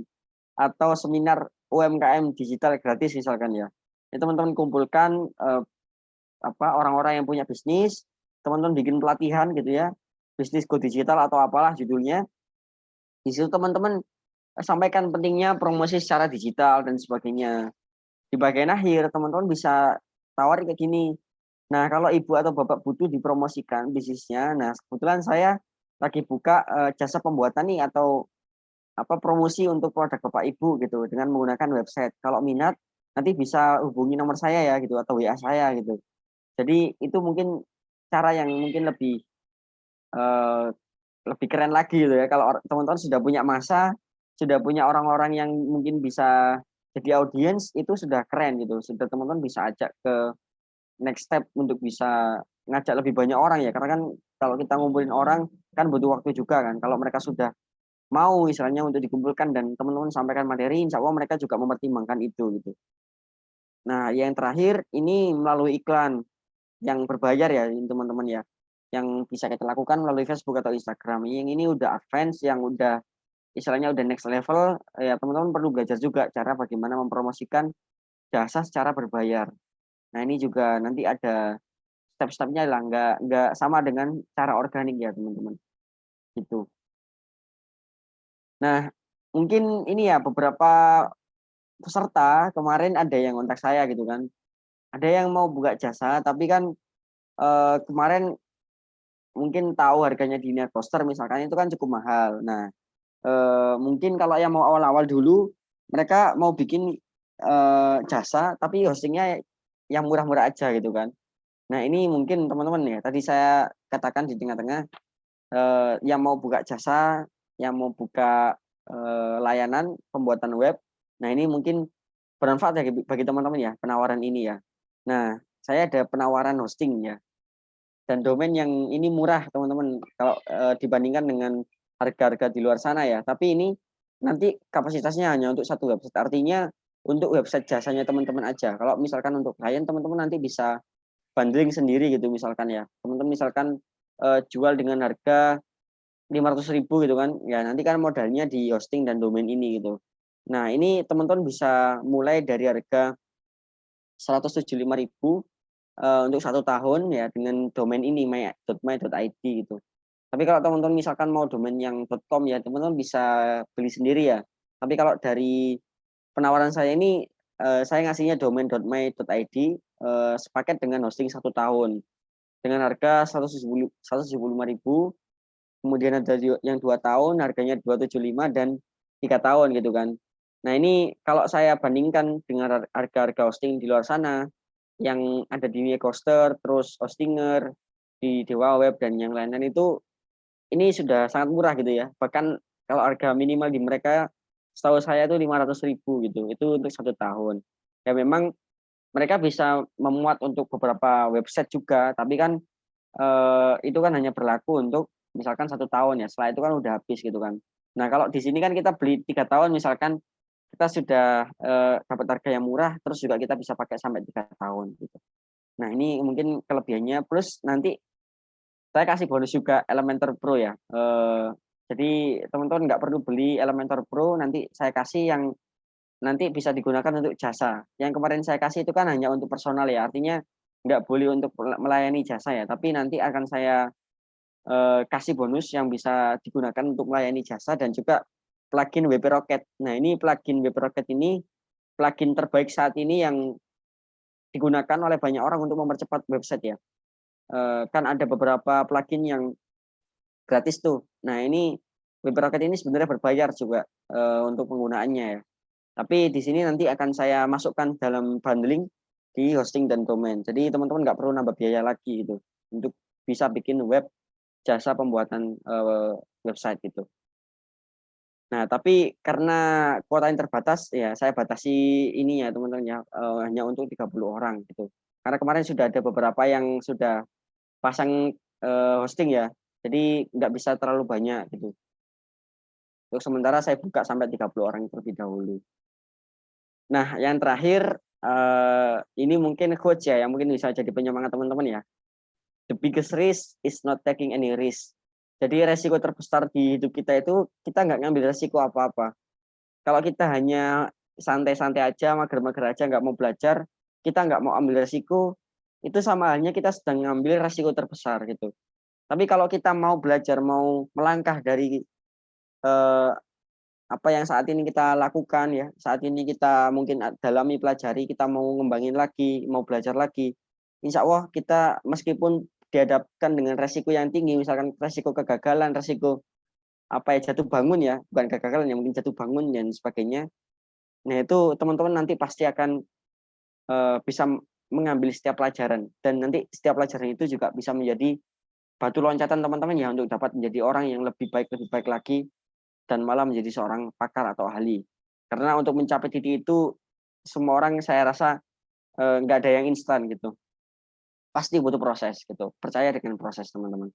atau seminar UMKM digital gratis misalkan ya. Ini teman-teman kumpulkan orang-orang yang punya bisnis, teman-teman bikin pelatihan gitu ya, bisnis go digital atau apalah judulnya. Di situ teman-teman sampaikan pentingnya promosi secara digital dan sebagainya. Di bagian akhir teman-teman bisa tawarin kayak gini. Nah, kalau ibu atau bapak butuh dipromosikan bisnisnya, nah kebetulan saya lagi buka jasa pembuatan nih atau apa promosi untuk produk bapak ibu gitu dengan menggunakan website. Kalau minat nanti bisa hubungi nomor saya ya gitu atau WA saya gitu. Jadi itu mungkin cara yang mungkin eh, lebih keren lagi gitu ya. Kalau teman-teman sudah punya masa, sudah punya orang-orang yang mungkin bisa jadi audiens, itu sudah keren gitu. Sudah teman-teman bisa ajak ke next step untuk bisa ngajak lebih banyak orang ya. Karena kan kalau kita ngumpulin orang kan butuh waktu juga kan. Kalau mereka sudah mau misalnya untuk dikumpulkan dan teman-teman sampaikan materi, insya Allah mereka juga mempertimbangkan itu gitu. Nah, yang terakhir ini melalui iklan yang berbayar ya teman-teman ya, yang bisa kita lakukan melalui Facebook atau Instagram. Yang ini udah advance, yang udah istilahnya udah next level ya, teman-teman perlu belajar juga cara bagaimana mempromosikan jasa secara berbayar. Nah ini juga nanti ada step-stepnya lah, nggak sama dengan cara organik ya teman-teman gitu. Nah mungkin ini ya beberapa peserta kemarin ada yang kontak saya gitu kan, ada yang mau buka jasa tapi kan kemarin mungkin tahu harganya di Netcoaster misalkan itu kan cukup mahal. Nah, mungkin kalau yang mau awal-awal dulu mereka mau bikin jasa tapi hostingnya yang murah-murah aja gitu kan. Nah, ini mungkin teman-teman ya, tadi saya katakan di tengah-tengah yang mau buka jasa, yang mau buka layanan pembuatan web. Nah, ini mungkin bermanfaat ya bagi teman-teman ya penawaran ini ya. Nah, saya ada penawaran hosting ya. Dan domain yang ini murah teman-teman kalau dibandingkan dengan harga-harga di luar sana ya. Tapi ini nanti kapasitasnya hanya untuk satu website. Artinya untuk website jasanya teman-teman aja. Kalau misalkan untuk klien teman-teman nanti bisa bundling sendiri gitu misalkan ya. Teman-teman misalkan jual dengan harga 500.000 gitu kan. Ya nanti kan modalnya di hosting dan domain ini gitu. Nah, ini teman-teman bisa mulai dari harga 175.000 untuk 1 tahun ya dengan domain ini my.id gitu. Tapi kalau teman-teman misalkan mau domain yang .com ya teman-teman bisa beli sendiri ya. Tapi kalau dari penawaran saya ini saya ngasihnya domain.my.id sepaket dengan hosting 1 tahun dengan harga 175.000. Kemudian ada yang 2 tahun harganya 275 dan 3 tahun gitu kan. Nah, ini kalau saya bandingkan dengan harga-harga hosting di luar sana yang ada di Netcoaster, terus Hostinger, di Dewa Web dan yang lain-lain itu ini sudah sangat murah gitu ya. Bahkan kalau harga minimal di mereka setahu saya itu 500.000 gitu. Itu untuk 1 tahun. Ya memang mereka bisa memuat untuk beberapa website juga, tapi kan itu kan hanya berlaku untuk misalkan 1 tahun ya. Setelah itu kan udah habis gitu kan. Nah, kalau di sini kan kita beli 3 tahun misalkan kita sudah dapat harga yang murah, terus juga kita bisa pakai sampai 3 tahun gitu. Nah, ini mungkin kelebihannya. Plus nanti saya kasih bonus juga Elementor Pro ya. Jadi teman-teman nggak perlu beli Elementor Pro, nanti saya kasih yang nanti bisa digunakan untuk jasa. Yang kemarin saya kasih itu kan hanya untuk personal ya, artinya nggak boleh untuk melayani jasa ya, tapi nanti akan saya kasih bonus yang bisa digunakan untuk melayani jasa dan juga plugin WP Rocket. Nah, ini plugin WP Rocket ini plugin terbaik saat ini yang digunakan oleh banyak orang untuk mempercepat website ya. Kan ada beberapa plugin yang gratis tuh. Nah, ini WP Rocket ini sebenarnya berbayar juga untuk penggunaannya ya. Tapi di sini nanti akan saya masukkan dalam bundling di hosting dan domain. Jadi teman-teman nggak perlu nambah biaya lagi gitu untuk bisa bikin web jasa pembuatan website gitu. Nah, tapi karena kuota yang terbatas ya saya batasi ini ya teman-teman ya hanya untuk 30 orang gitu. Karena kemarin sudah ada beberapa yang sudah pasang hosting ya. Jadi nggak bisa terlalu banyak gitu. Untuk sementara saya buka sampai 30 orang terlebih dahulu. Nah, yang terakhir ini mungkin quotes ya yang mungkin bisa jadi penyemangat teman-teman ya. The biggest risk is not taking any risk. Jadi resiko terbesar di hidup kita itu kita nggak ngambil resiko apa-apa. Kalau kita hanya santai-santai aja, mager-mager aja, nggak mau belajar, kita nggak mau ambil resiko, itu sama halnya kita sedang ngambil resiko terbesar gitu. Tapi kalau kita mau belajar, mau melangkah dari apa yang saat ini kita lakukan ya, saat ini kita mungkin dalami, pelajari, kita mau ngembangin lagi, mau belajar lagi, insya Allah kita meskipun dihadapkan dengan resiko yang tinggi, misalkan resiko kegagalan, resiko apa ya jatuh bangun ya, bukan kegagalan yang mungkin jatuh bangun dan sebagainya. Nah itu teman-teman nanti pasti akan bisa mengambil setiap pelajaran dan nanti setiap pelajaran itu juga bisa menjadi batu loncatan teman-teman ya untuk dapat menjadi orang yang lebih baik lagi dan malah menjadi seorang pakar atau ahli. Karena untuk mencapai titik itu semua orang saya rasa nggak ada yang instan gitu. Pasti butuh proses gitu. Percaya dengan proses teman-teman.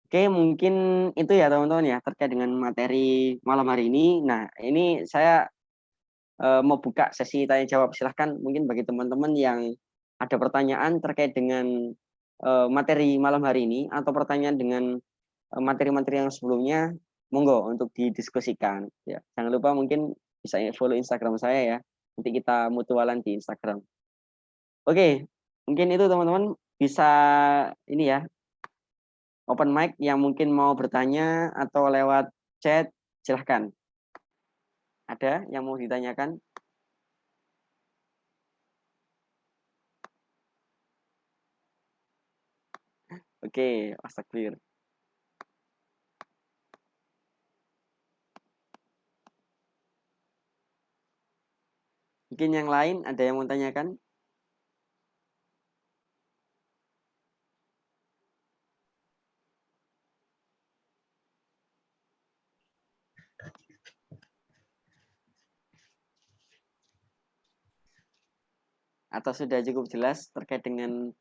Oke, mungkin itu ya teman-teman ya terkait dengan materi malam hari ini. Nah, ini saya mau buka sesi tanya jawab. Silahkan mungkin bagi teman-teman yang ada pertanyaan terkait dengan materi malam hari ini atau pertanyaan dengan materi-materi yang sebelumnya, monggo untuk didiskusikan. Ya, jangan lupa mungkin bisa follow Instagram saya ya. Nanti kita mutualan di Instagram. Oke, mungkin itu teman-teman bisa ini ya open mic yang mungkin mau bertanya atau lewat chat silahkan. Ada yang mau ditanyakan? Oke. Oke, astagfir. Mungkin yang lain ada yang mau tanyakan? Atau sudah cukup jelas terkait dengan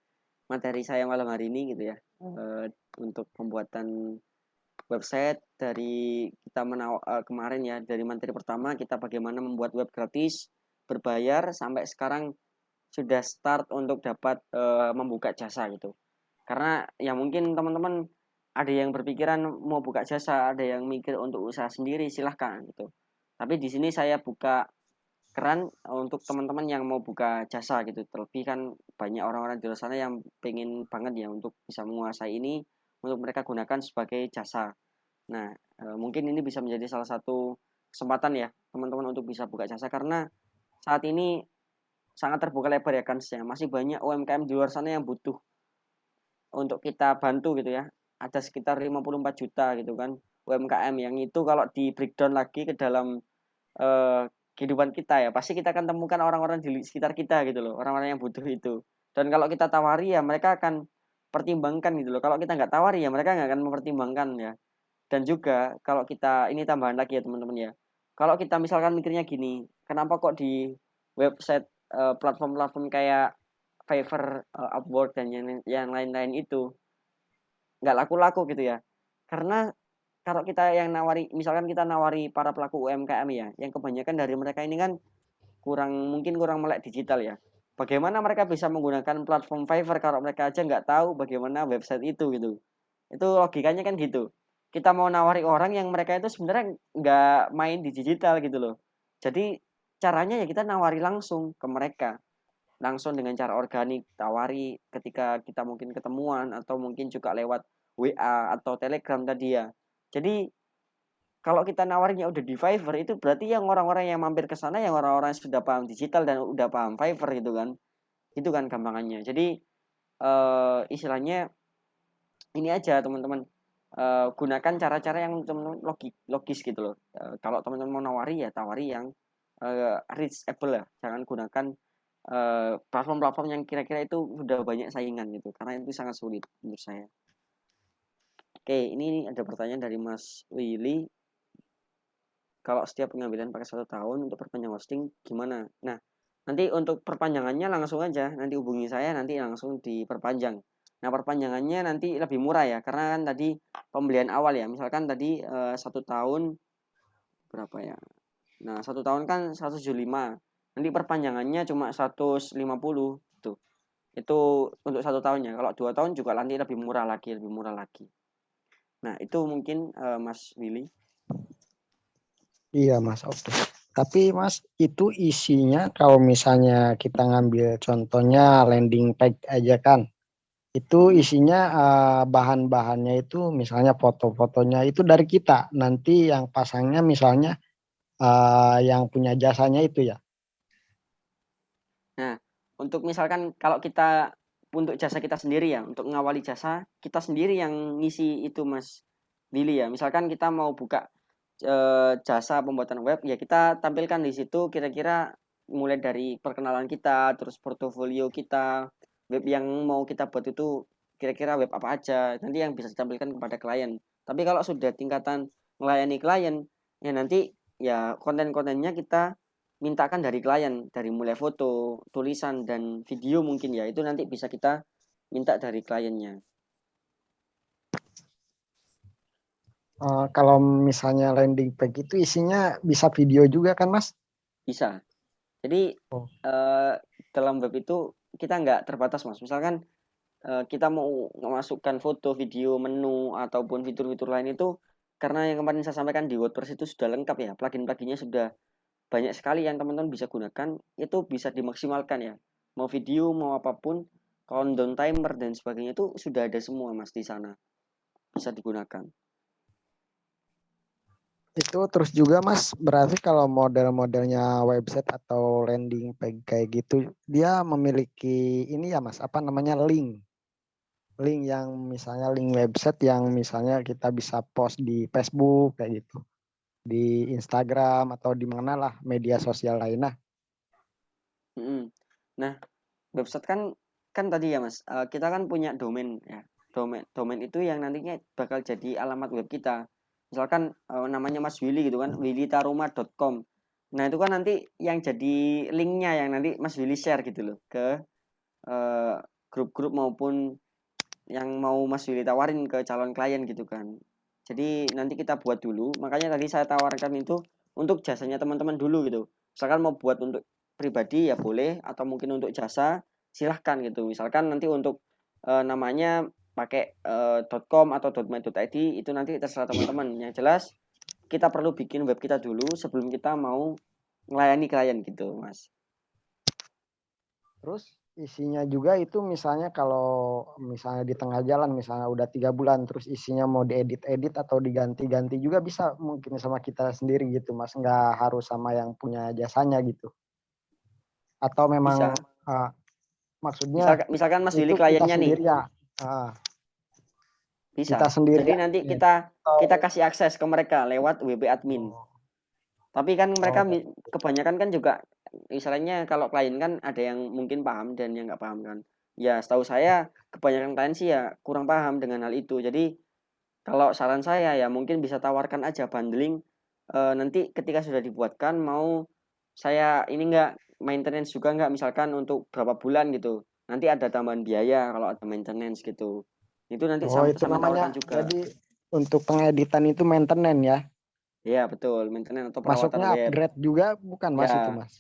materi saya malam hari ini gitu ya. Untuk pembuatan website dari kita kemarin ya, dari materi pertama kita bagaimana membuat web gratis berbayar sampai sekarang sudah start untuk dapat membuka jasa gitu. Karena ya mungkin teman-teman ada yang berpikiran mau buka jasa, ada yang mikir untuk usaha sendiri, silahkan gitu. Tapi di sini saya buka keran untuk teman-teman yang mau buka jasa gitu. Terlebih kan banyak orang-orang di luar sana yang pengen banget ya untuk bisa menguasai ini, untuk mereka gunakan sebagai jasa. Nah, mungkin ini bisa menjadi salah satu kesempatan ya teman-teman untuk bisa buka jasa, karena saat ini sangat terbuka lebar ya kansnya. Masih banyak UMKM di luar sana yang butuh untuk kita bantu gitu ya. Ada sekitar 54 juta gitu kan UMKM, yang itu kalau di breakdown lagi ke dalam eh, kehidupan kita ya, pasti kita akan temukan orang-orang di sekitar kita gitu loh, orang-orang yang butuh itu. Dan kalau kita tawari ya mereka akan pertimbangkan gitu loh. Kalau kita nggak tawari ya mereka nggak akan mempertimbangkan ya. Dan juga kalau kita, ini tambahan lagi ya teman-teman ya, kalau kita misalkan mikirnya gini, kenapa kok di website platform-platform kayak Fiverr, Upwork dan yang lain-lain itu nggak laku-laku gitu ya? Karena kalau kita yang nawari, misalkan kita nawari para pelaku UMKM ya, yang kebanyakan dari mereka ini kan mungkin kurang melek digital ya. Bagaimana mereka bisa menggunakan platform Fiverr kalau mereka aja nggak tahu bagaimana website itu gitu. Itu logikanya kan gitu. Kita mau nawari orang yang mereka itu sebenarnya nggak main di digital gitu loh. Jadi caranya ya kita nawari langsung ke mereka. Langsung dengan cara organik, tawari ketika kita mungkin ketemuan atau mungkin juga lewat WA atau Telegram tadi ya. Jadi kalau kita nawarnya udah di Fiverr, itu berarti yang orang-orang yang mampir ke sana yang orang-orang yang sudah paham digital dan udah paham Fiverr gitu kan. Itu kan gampangannya. Jadi istilahnya ini aja teman-teman, gunakan cara-cara yang teman-teman logis gitu loh. Kalau teman-teman mau nawari ya tawari yang reachable ya. Jangan gunakan platform-platform yang kira-kira itu sudah banyak saingan gitu, karena itu sangat sulit menurut saya. Oke, ini ada pertanyaan dari Mas Willy. Kalau setiap pengambilan pakai 1 tahun untuk perpanjang hosting gimana? Nah, nanti untuk perpanjangannya langsung aja, nanti hubungi saya, nanti langsung diperpanjang. Nah, perpanjangannya nanti lebih murah ya, karena kan tadi pembelian awal ya, misalkan tadi 1 tahun berapa ya? Nah, 1 tahun kan 175, nanti perpanjangannya cuma 150 tuh. Itu untuk 1 tahunnya. Kalau 2 tahun juga nanti lebih murah lagi, lebih murah lagi. Nah, itu mungkin Mas Willy. Iya Mas, oke. Tapi Mas, itu isinya kalau misalnya kita ngambil contohnya landing page aja kan, itu isinya bahan-bahannya itu misalnya foto-fotonya itu dari kita. Nanti yang pasangnya misalnya yang punya jasanya itu ya. Nah, untuk misalkan kalau kita untuk jasa kita sendiri ya, untuk ngawali jasa kita sendiri yang ngisi itu Mas Willy ya. Misalkan kita mau buka jasa pembuatan web ya, kita tampilkan di situ kira-kira mulai dari perkenalan kita, terus portofolio kita, web yang mau kita buat itu kira-kira web apa aja, nanti yang bisa ditampilkan kepada klien. Tapi kalau sudah tingkatan melayani klien ya, nanti ya konten-kontennya kita mintakan dari klien, dari mulai foto, tulisan dan video mungkin ya, itu nanti bisa kita minta dari kliennya. Kalau misalnya landing page itu isinya bisa video juga kan Mas? Bisa. Jadi Oh. dalam web itu kita nggak terbatas Mas. Misalkan kita mau memasukkan foto, video, menu ataupun fitur-fitur lain itu, karena yang kemarin saya sampaikan di WordPress itu sudah lengkap ya, plugin-pluginnya sudah banyak sekali yang teman-teman bisa gunakan, itu bisa dimaksimalkan ya. Mau video, mau apapun, countdown timer dan sebagainya itu sudah ada semua Mas di sana. Bisa digunakan. Itu terus juga Mas, berarti kalau model-modelnya website atau landing page kayak gitu, dia memiliki ini ya Mas, apa namanya link link yang misalnya link website yang misalnya kita bisa post di Facebook kayak gitu, di Instagram atau di mana lah media sosial lainnya. Mm-mm. Nah, website kan tadi ya Mas, kita kan punya domain ya. Domain itu yang nantinya bakal jadi alamat web kita. Misalkan namanya Mas Willy gitu kan, willytaruma.com. Nah, itu kan nanti yang jadi linknya yang nanti Mas Willy share gitu loh ke eh, grup-grup maupun yang mau Mas Willy tawarin ke calon klien gitu kan. Jadi nanti kita buat dulu, makanya tadi saya tawarkan itu untuk jasanya teman-teman dulu gitu. Misalkan mau buat untuk pribadi ya boleh, atau mungkin untuk jasa silahkan gitu. Misalkan nanti untuk namanya pakai .com atau .my.id itu nanti terserah teman-teman. Yang jelas kita perlu bikin web kita dulu sebelum kita mau melayani klien gitu, Mas. Terus isinya juga itu misalnya kalau misalnya di tengah jalan misalnya udah 3 bulan terus isinya mau diedit-edit atau diganti-ganti juga bisa mungkin sama kita sendiri gitu Mas, nggak harus sama yang punya jasanya gitu. Atau memang Bisa. maksudnya Misalkan Mas Willy itu kita kliennya nih, sendiri ya, uh, kita bisa. sendiri Jadi ya, nanti kita atau kasih akses ke mereka lewat WB admin. oh, Tapi kan mereka oh kebanyakan kan juga misalnya kalau klien kan ada yang mungkin paham dan yang nggak paham kan. Ya setahu saya kebanyakan klien sih ya kurang paham dengan hal itu. Jadi kalau saran saya ya mungkin bisa tawarkan aja bundling, nanti ketika sudah dibuatkan mau saya ini nggak maintenance juga nggak misalkan untuk berapa bulan gitu. Nanti ada tambahan biaya kalau ada maintenance gitu. Itu nanti oh itu sampai namanya tawarkan juga. jadi untuk pengeditan itu maintenance ya, Ya betul, maintenance atau perawatan masuknya web. upgrade juga bukan Mas itu Ya, Mas.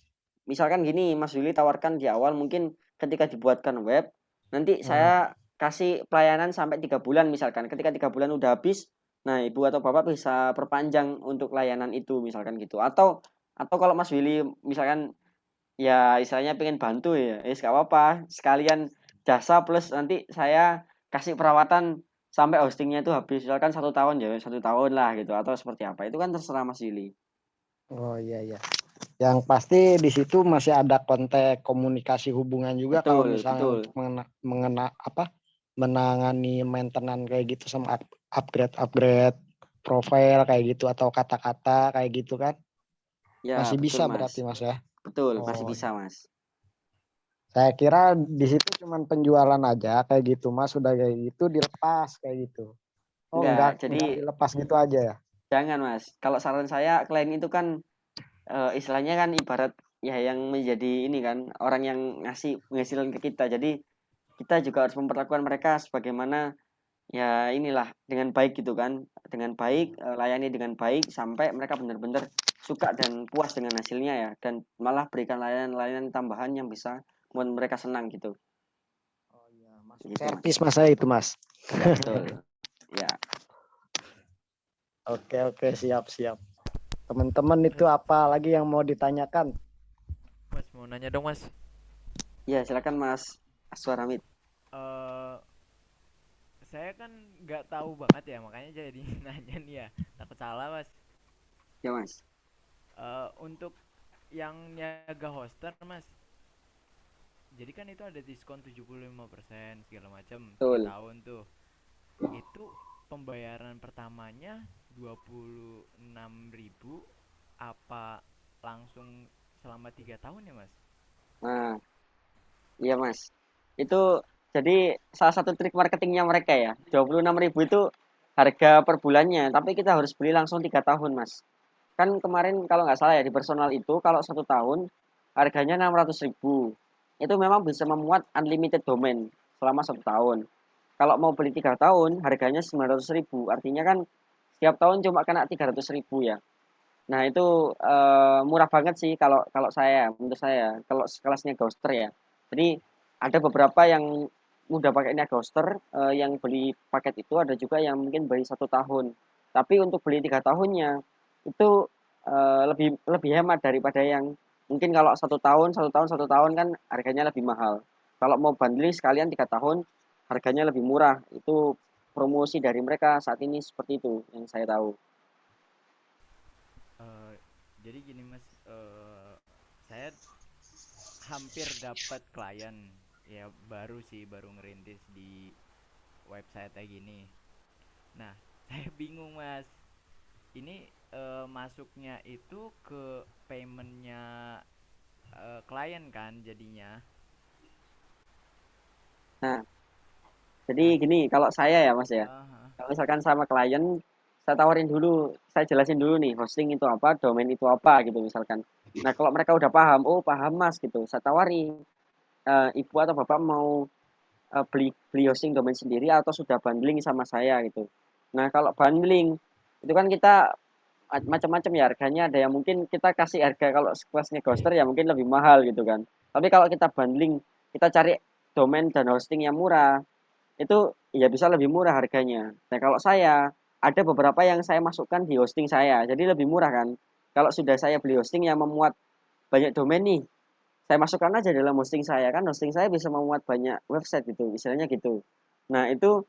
misalkan gini, Mas Willy tawarkan di awal mungkin ketika dibuatkan web, nanti Heeh. saya kasih pelayanan sampai 3 bulan misalkan. Ketika 3 bulan udah habis, nah ibu atau bapak bisa perpanjang untuk layanan itu misalkan gitu. Atau kalau Mas Willy misalkan ya istilahnya pengen bantu ya, gak apa-apa. Sekalian jasa plus nanti saya kasih perawatan sampai hostingnya itu habis. Misalkan 1 tahun ya 1 tahun lah gitu. Atau seperti apa? Itu kan terserah Mas Willy. Oh iya iya. Yang pasti di situ masih ada kontak komunikasi hubungan juga kalau Betul, misalnya betul. untuk menangani maintenance kayak gitu sama upgrade profile kayak gitu atau kata-kata kayak gitu kan. Ya, Masih betul bisa Mas. berarti Mas ya. Betul, masih Oh bisa, iya. Mas. Saya kira di situ cuman penjualan aja kayak gitu Mas, sudah kayak gitu dilepas kayak gitu. Oh Enggak, enggak jadi dilepas gitu aja ya. jangan, Mas. Kalau saran saya, klien itu kan istilahnya kan ibarat ya yang menjadi ini kan orang yang ngasih penghasilan ke kita. Jadi kita juga harus memperlakukan mereka sebagaimana ya inilah dengan baik gitu kan. Dengan baik, layani dengan baik sampai mereka benar-benar suka dan puas dengan hasilnya ya dan malah berikan layanan-layanan tambahan yang bisa membuat mereka senang gitu. Oh iya, masuk Gitu, Mas. servis Mas saya itu Mas. Ya, betul. Ya. Oke oke siap siap. Teman-teman itu Mas, apa lagi yang mau ditanyakan? Mas mau nanya dong Mas. Ya, silakan Mas Aswar Hamid. eh saya kan nggak tahu banget ya, makanya jadi nanya nih ya. Takut salah Mas. Ya, Mas. Untuk yang nyaga hoster Mas, jadi kan itu ada diskon 75% segala macam 3 Betul. tahun tuh. Itu pembayaran pertamanya 26.000 apa langsung selama 3 tahun ya Mas? Nah, iya, Mas. Itu jadi salah satu trik marketingnya mereka ya. 26.000 itu harga per bulannya, tapi kita harus beli langsung 3 tahun, Mas. Kan kemarin kalau nggak salah ya di personal itu kalau 1 tahun harganya 600.000. Itu memang bisa memuat unlimited domain selama 1 tahun. Kalau mau beli 3 tahun harganya 900.000. Artinya kan setiap tahun cuma kena 300.000 ya. Nah, itu murah banget sih kalau kalau saya, menurut saya, kalau sekelasnya Ghoster ya. Jadi ada beberapa yang udah pakai Ghoster, yang beli paket itu ada juga yang mungkin beli 1 tahun. Tapi untuk beli 3 tahunnya itu lebih lebih hemat daripada yang mungkin kalau 1 tahun, 1 tahun, 1 tahun kan harganya lebih mahal. Kalau mau bundling sekalian 3 tahun harganya lebih murah. Itu promosi dari mereka saat ini seperti itu yang saya tahu. Eh, jadi gini Mas, saya hampir dapat klien ya, baru sih baru ngerintis di website kayak gini. Nah, saya bingung mas. Ini masuknya itu ke paymentnya klien kan jadinya. Nah, jadi Nah, gini, kalau saya ya Mas ya, uh, kalau misalkan sama klien, saya tawarin dulu, saya jelasin dulu nih, hosting itu apa, domain itu apa gitu misalkan. Nah, kalau mereka udah paham, oh paham Mas gitu, saya tawari, ibu atau bapak mau beli beli hosting domain sendiri atau sudah bundling sama saya gitu. Nah, kalau bundling itu kan kita macam-macam ya harganya, ada yang mungkin kita kasih harga kalau kelasnya Ghoster ya mungkin lebih mahal gitu kan. Tapi kalau kita bundling, kita cari domain dan hosting yang murah, itu ya bisa lebih murah harganya. Nah, kalau saya ada beberapa yang saya masukkan di hosting saya, jadi lebih murah kan. Kalau sudah saya beli hosting yang memuat banyak domain nih, saya masukkan aja dalam hosting saya kan, hosting saya bisa memuat banyak website gitu, istilahnya gitu. Nah, itu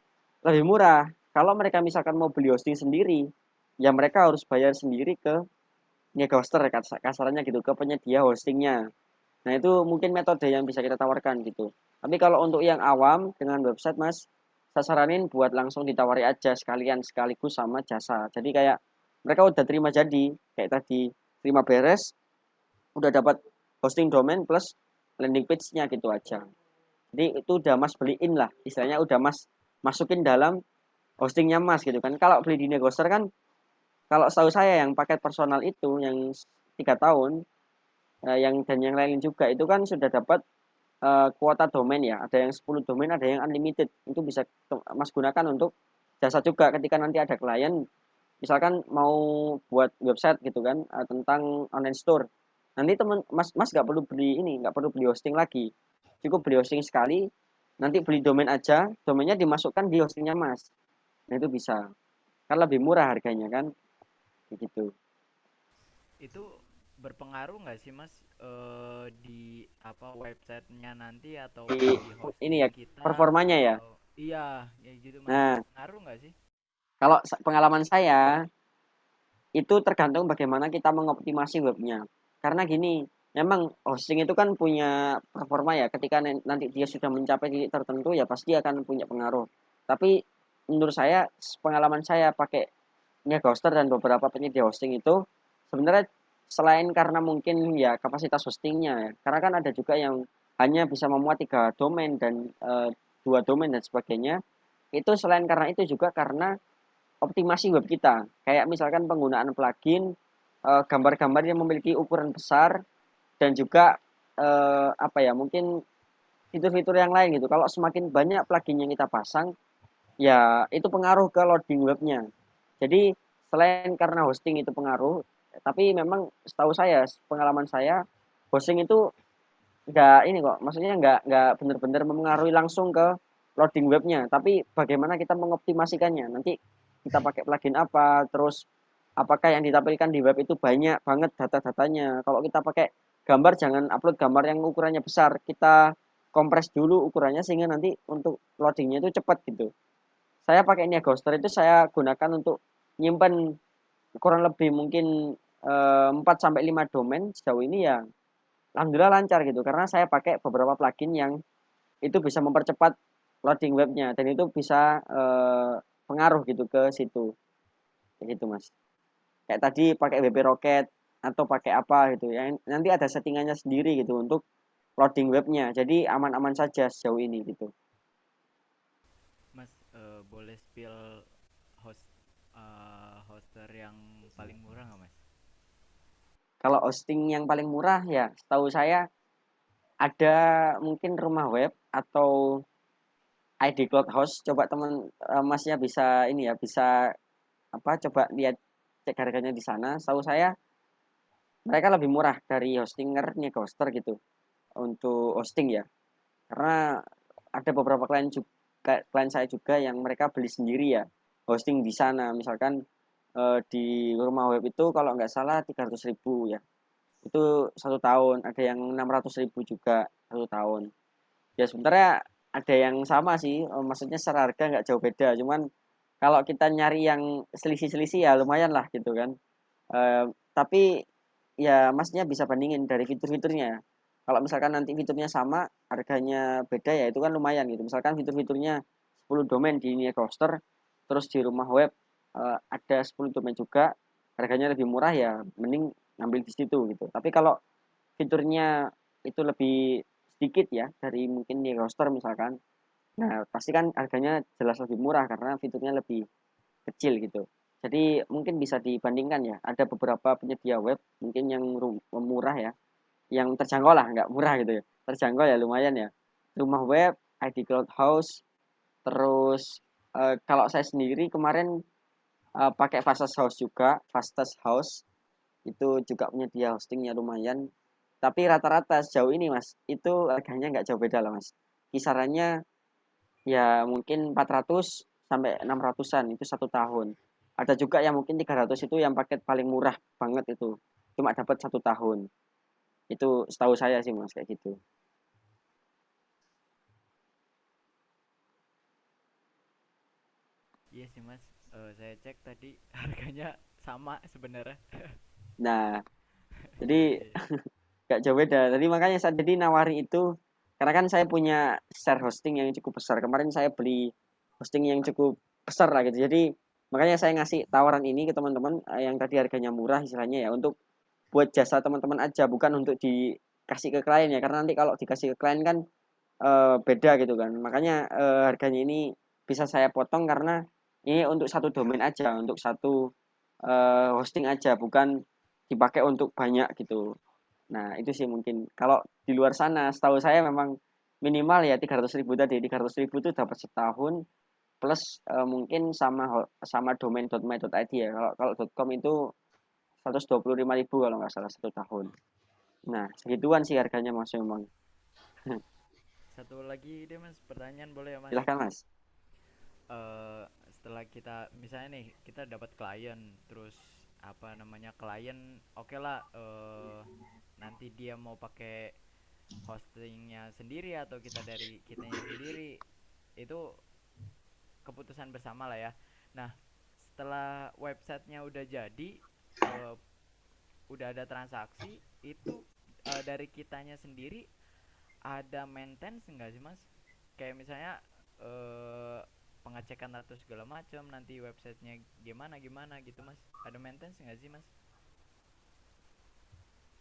lebih murah. Kalau mereka misalkan mau beli hosting sendiri, ya mereka harus bayar sendiri ke Niaga Hoster kasarannya gitu, ke penyedia hostingnya. Nah, itu mungkin metode yang bisa kita tawarkan gitu. Tapi kalau untuk yang awam dengan website, Mas, saya saranin buat langsung ditawari aja sekalian sekaligus sama jasa. Jadi kayak mereka udah terima jadi, kayak tadi terima beres, udah dapat hosting domain plus landing page-nya gitu aja. Jadi itu udah Mas beliin lah, istilahnya udah Mas masukin dalam hostingnya Mas gitu kan. Kalau beli di Negoster kan, kalau setahu saya yang paket personal itu yang 3 tahun, yang dan yang lain juga itu kan sudah dapat kuota domain ya, ada yang 10 domain, ada yang unlimited. Itu bisa Mas gunakan untuk jasa juga ketika nanti ada klien misalkan mau buat website gitu kan, tentang online store. Nanti teman Mas Mas nggak perlu beli ini, nggak perlu beli hosting lagi. Cukup beli hosting sekali, nanti beli domain aja, domainnya dimasukkan di hostingnya Mas. Nah, itu bisa. Kan lebih murah harganya kan, gitu. itu berpengaruh nggak sih mas di apa websitenya nanti atau Di di ini ya hosting kita performanya ya. atau iya ya gitu mas, Nah, ngaruh nggak sih? kalau pengalaman saya itu tergantung bagaimana kita mengoptimasi webnya. Karena gini, memang hosting itu kan punya performa ya. Ketika nanti dia sudah mencapai titik tertentu ya pasti akan punya pengaruh. Tapi menurut saya, pengalaman saya pakai Hoster dan beberapa penyedia hosting itu sebenarnya selain karena mungkin ya kapasitas hostingnya ya. Karena kan ada juga yang hanya bisa memuat 3 domain dan 2 domain dan sebagainya. Itu selain karena itu juga karena optimasi web kita. Kayak misalkan penggunaan plugin, gambar-gambar yang memiliki ukuran besar dan juga apa ya, mungkin fitur-fitur yang lain gitu. Kalau semakin banyak plugin yang kita pasang, ya itu pengaruh ke loading webnya. Jadi selain karena hosting itu pengaruh, tapi memang setahu saya, pengalaman saya, hosting itu nggak ini kok, maksudnya nggak benar-benar mempengaruhi langsung ke loading webnya, tapi bagaimana kita mengoptimasikannya. Nanti kita pakai plugin apa, terus apakah yang ditampilkan di web itu banyak banget data-datanya. Kalau kita pakai gambar, jangan upload gambar yang ukurannya besar, kita kompres dulu ukurannya sehingga nanti untuk loadingnya itu cepat gitu. Saya pakai Nia Ghoster itu saya gunakan untuk nyimpan kurang lebih mungkin 4 sampai 5 domain sejauh ini ya. Alhamdulillah lancar gitu karena saya pakai beberapa plugin yang itu bisa mempercepat loading webnya dan itu bisa pengaruh gitu ke situ, kayak gitu Mas. Kayak tadi pakai WP Rocket atau pakai apa gitu ya, nanti ada settingannya sendiri gitu untuk loading webnya, jadi aman-aman saja sejauh ini gitu. Mas boleh spill host hoster yang paling murah nggak mas? Kalau hosting yang paling murah ya setahu saya ada mungkin Rumah Web atau ID Cloud Host. Coba teman Masnya bisa ini ya, bisa apa, coba lihat cek harganya di sana. Setahu saya mereka lebih murah dari hostinger nih, Ghoster gitu untuk hosting ya. Karena ada beberapa klien saya juga yang mereka beli sendiri ya hosting di sana. Misalkan di Rumah Web itu kalau nggak salah 300.000 ya. Itu 1 tahun. Ada yang 600.000 juga 1 tahun. Ya sebenarnya ada yang sama sih, maksudnya secara harga nggak jauh beda. Cuman kalau kita nyari yang selisih-selisih ya lumayan lah gitu kan. Tapi ya Masnya bisa bandingin dari fitur-fiturnya. Kalau misalkan nanti fiturnya sama, harganya beda ya itu kan lumayan gitu. Misalkan fitur-fiturnya 10 domain di Niaga Hoster, terus di rumah web ada 10 domain juga, harganya lebih murah ya mending ngambil di situ gitu. Tapi kalau fiturnya itu lebih sedikit ya dari mungkin Niaga Hoster misalkan, nah pasti kan harganya jelas lebih murah karena fiturnya lebih kecil gitu. Jadi mungkin bisa dibandingkan ya, ada beberapa penyedia web mungkin yang murah ya, yang terjangkau lah, nggak murah gitu ya, terjangkau ya lumayan ya. Rumah web, ID Cloud House, terus kalau saya sendiri kemarin pakai Fastest House juga, Fastest House itu juga penyedia hostingnya lumayan. Tapi rata-rata sejauh ini mas, itu harganya nggak jauh beda lah mas. Kisarannya ya mungkin 400 sampai 600-an itu 1 tahun. Ada juga yang mungkin 300 itu yang paket paling murah banget itu. Cuma dapat 1 tahun. Itu setahu saya sih mas kayak gitu. Iya sih mas. Saya cek tadi harganya sama sebenarnya. Nah, jadi Iya. nggak jauh beda. Jadi makanya saya jadi nawari itu karena kan saya punya share hosting yang cukup besar. Kemarin saya beli hosting yang cukup besar lah gitu. Jadi makanya saya ngasih tawaran ini ke teman-teman yang tadi harganya murah istilahnya ya untuk buat jasa teman-teman aja bukan untuk dikasih ke klien ya karena nanti kalau dikasih ke klien kan beda gitu kan. Makanya harganya ini bisa saya potong karena ini untuk satu domain aja, untuk satu hosting aja, bukan dipakai untuk banyak gitu. Nah, itu sih mungkin. Kalau di luar sana, setahu saya memang minimal ya 300.000 tadi. 300.000 itu dapat setahun plus mungkin sama domain.my.id ya. Kalau .com itu 125.000 kalau nggak salah 1 tahun. Nah, segituan sih harganya mas memang. Satu lagi deh mas, pertanyaan boleh ya mas? Silahkan mas. Setelah kita misalnya nih kita dapat klien, terus apa namanya klien oke lah, nanti dia mau pakai hostingnya sendiri atau kita dari kitanya sendiri, itu keputusan bersama lah ya. Nah, setelah websitenya udah jadi, eh, udah ada transaksi itu, dari kitanya sendiri ada maintenance enggak sih mas? Kayak misalnya eh, pengecekan atau segala macam, nanti websitenya gimana gimana gitu mas, ada maintenance enggak sih mas?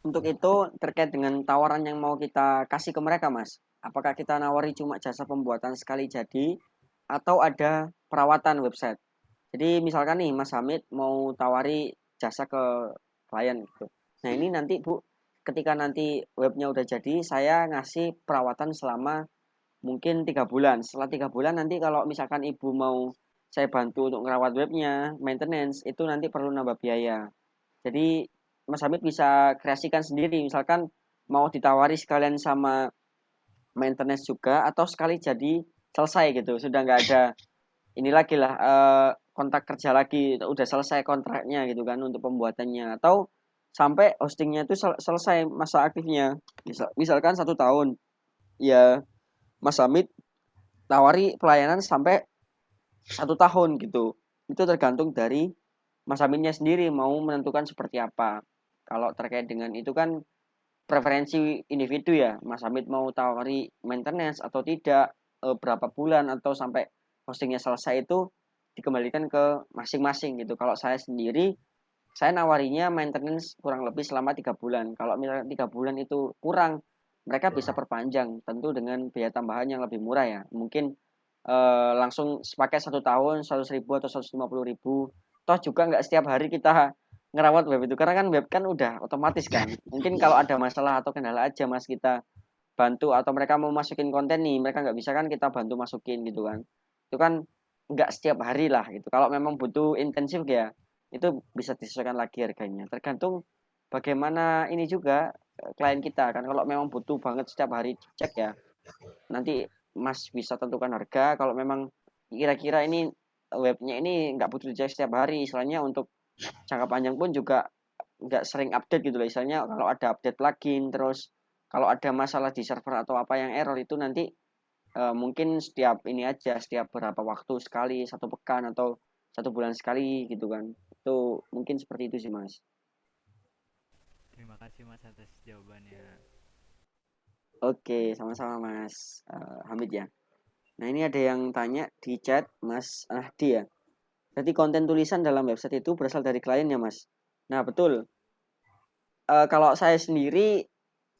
Untuk itu terkait dengan tawaran yang mau kita kasih ke mereka mas. Apakah kita nawari cuma jasa pembuatan sekali jadi atau ada perawatan website? Jadi misalkan nih Mas Hamid mau tawari jasa ke klien gitu. Nah ini nanti Bu, ketika nanti webnya udah jadi, saya ngasih perawatan selama mungkin 3 bulan. Setelah 3 bulan nanti kalau misalkan Ibu mau saya bantu untuk ngerawat webnya, maintenance, itu nanti perlu nambah biaya. Jadi Mas Hamid bisa kreasikan sendiri, misalkan mau ditawari sekalian sama maintenance juga atau sekali jadi selesai gitu, sudah nggak ada ini lagi lah kontrak kerja lagi udah selesai kontraknya gitu kan untuk pembuatannya atau sampai hostingnya itu selesai masa aktifnya misalkan 1 tahun ya Mas Hamid tawari pelayanan sampai 1 tahun gitu itu tergantung dari Mas Hamidnya sendiri mau menentukan seperti apa kalau terkait dengan itu kan preferensi individu ya Mas Hamid mau tawari maintenance atau tidak berapa bulan atau sampai hostingnya selesai itu dikembalikan ke masing-masing gitu. Kalau saya sendiri saya nawarinya maintenance kurang lebih selama 3 bulan. Kalau misalnya 3 bulan itu kurang, mereka bisa perpanjang tentu dengan biaya tambahan yang lebih murah ya. Mungkin langsung pakai 1 tahun 100.000 atau 150.000. Toh juga nggak setiap hari kita ngerawat web itu karena kan web kan udah otomatis kan. Mungkin kalau ada masalah atau kendala aja mas kita bantu atau mereka mau masukin konten nih mereka nggak bisa kan kita bantu masukin gitu kan. Itu kan nggak setiap hari lah gitu. Kalau memang butuh intensif ya itu bisa disesuaikan lagi harganya. Tergantung bagaimana ini juga klien kita kan. Kalau memang butuh banget setiap hari cek ya nanti Mas bisa tentukan harga kalau memang kira-kira ini webnya ini nggak butuh dicek setiap hari istilahnya untuk jangka panjang pun juga nggak sering update gitu loh istilahnya kalau ada update plugin terus kalau ada masalah di server atau apa yang error itu nanti mungkin setiap ini aja setiap berapa waktu sekali 1 pekan atau 1 bulan sekali gitu kan itu mungkin seperti itu sih mas. Terima kasih mas atas jawabannya. Oke sama-sama mas Hamid ya. Nah, ini ada yang tanya di chat, Mas Ahdi ya. Jadi konten tulisan dalam website itu berasal dari klien ya, Mas? Nah, betul. Kalau saya sendiri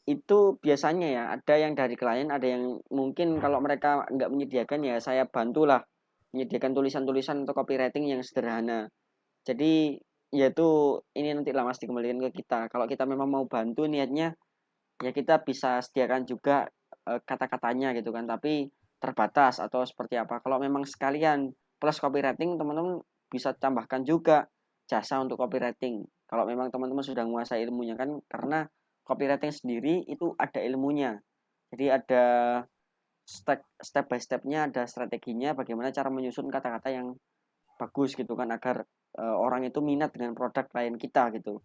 itu biasanya ya, ada yang dari klien, ada yang mungkin kalau mereka nggak menyediakan ya saya bantulah menyediakan tulisan-tulisan atau copywriting yang sederhana. Jadi yaitu ini nanti lah Mas dikembalikan ke kita. Kalau kita memang mau bantu niatnya ya kita bisa sediakan juga kata-katanya gitu kan, tapi terbatas atau seperti apa. Kalau memang sekalian plus copywriting, teman-teman bisa tambahkan juga jasa untuk copywriting. Kalau memang teman-teman sudah menguasai ilmunya kan, karena copywriting sendiri itu ada ilmunya. Jadi ada step by stepnya, ada strateginya bagaimana cara menyusun kata-kata yang bagus gitu kan agar orang itu minat dengan produk klien kita gitu.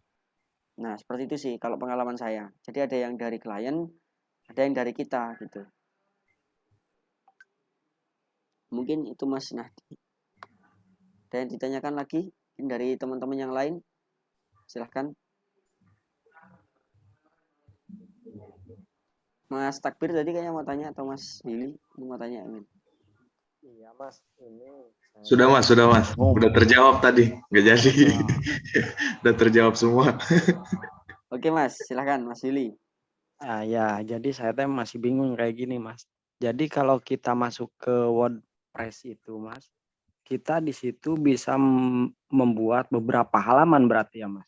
Nah, seperti itu sih kalau pengalaman saya. Jadi ada yang dari klien, ada yang dari kita gitu. Mungkin itu Mas Nahdi. Ada yang ditanyakan lagi dari teman-teman yang lain? Silahkan. Mas Takbir tadi kayaknya mau tanya atau Mas Willy mau tanya, Amin? Iya Mas, ini Sudah Mas, udah terjawab tadi, nggak jadi. Udah terjawab semua. Oke Mas, silahkan Mas Willy. Ya, jadi saya tuh masih bingung kayak gini Mas. Jadi kalau kita masuk ke WordPress itu Mas, kita di situ bisa membuat beberapa halaman berarti ya Mas.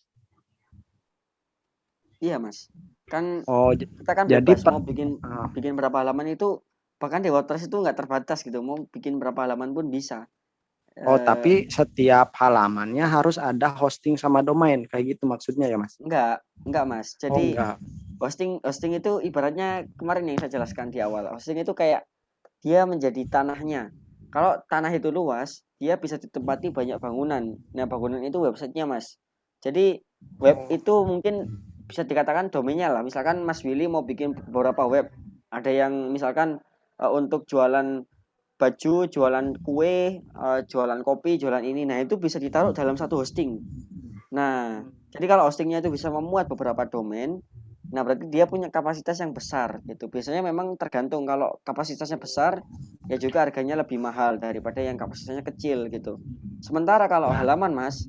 Iya Mas, kan Oh, kita kan jadi bebas mau bikin berapa halaman itu, bahkan di WordPress itu nggak terbatas gitu, mau bikin berapa halaman pun bisa. tapi setiap halamannya harus ada hosting sama domain kayak gitu maksudnya ya Mas? Enggak Mas. Oh Jadi enggak. hosting itu ibaratnya kemarin yang saya jelaskan di awal. Hosting itu kayak dia menjadi tanahnya. Kalau tanah itu luas, dia bisa ditempati banyak bangunan. Nah, bangunan itu websitenya Mas. Jadi web itu mungkin bisa dikatakan domainnya lah. Misalkan Mas Willy mau bikin beberapa web. Ada yang misalkan untuk jualan baju, jualan kue, jualan kopi, jualan ini. Nah, itu bisa ditaruh dalam satu hosting. Nah, jadi kalau hostingnya itu bisa memuat beberapa domain, nah berarti dia punya kapasitas yang besar gitu. Biasanya memang tergantung, kalau kapasitasnya besar, ya juga harganya lebih mahal daripada yang kapasitasnya kecil gitu. Sementara kalau halaman Mas,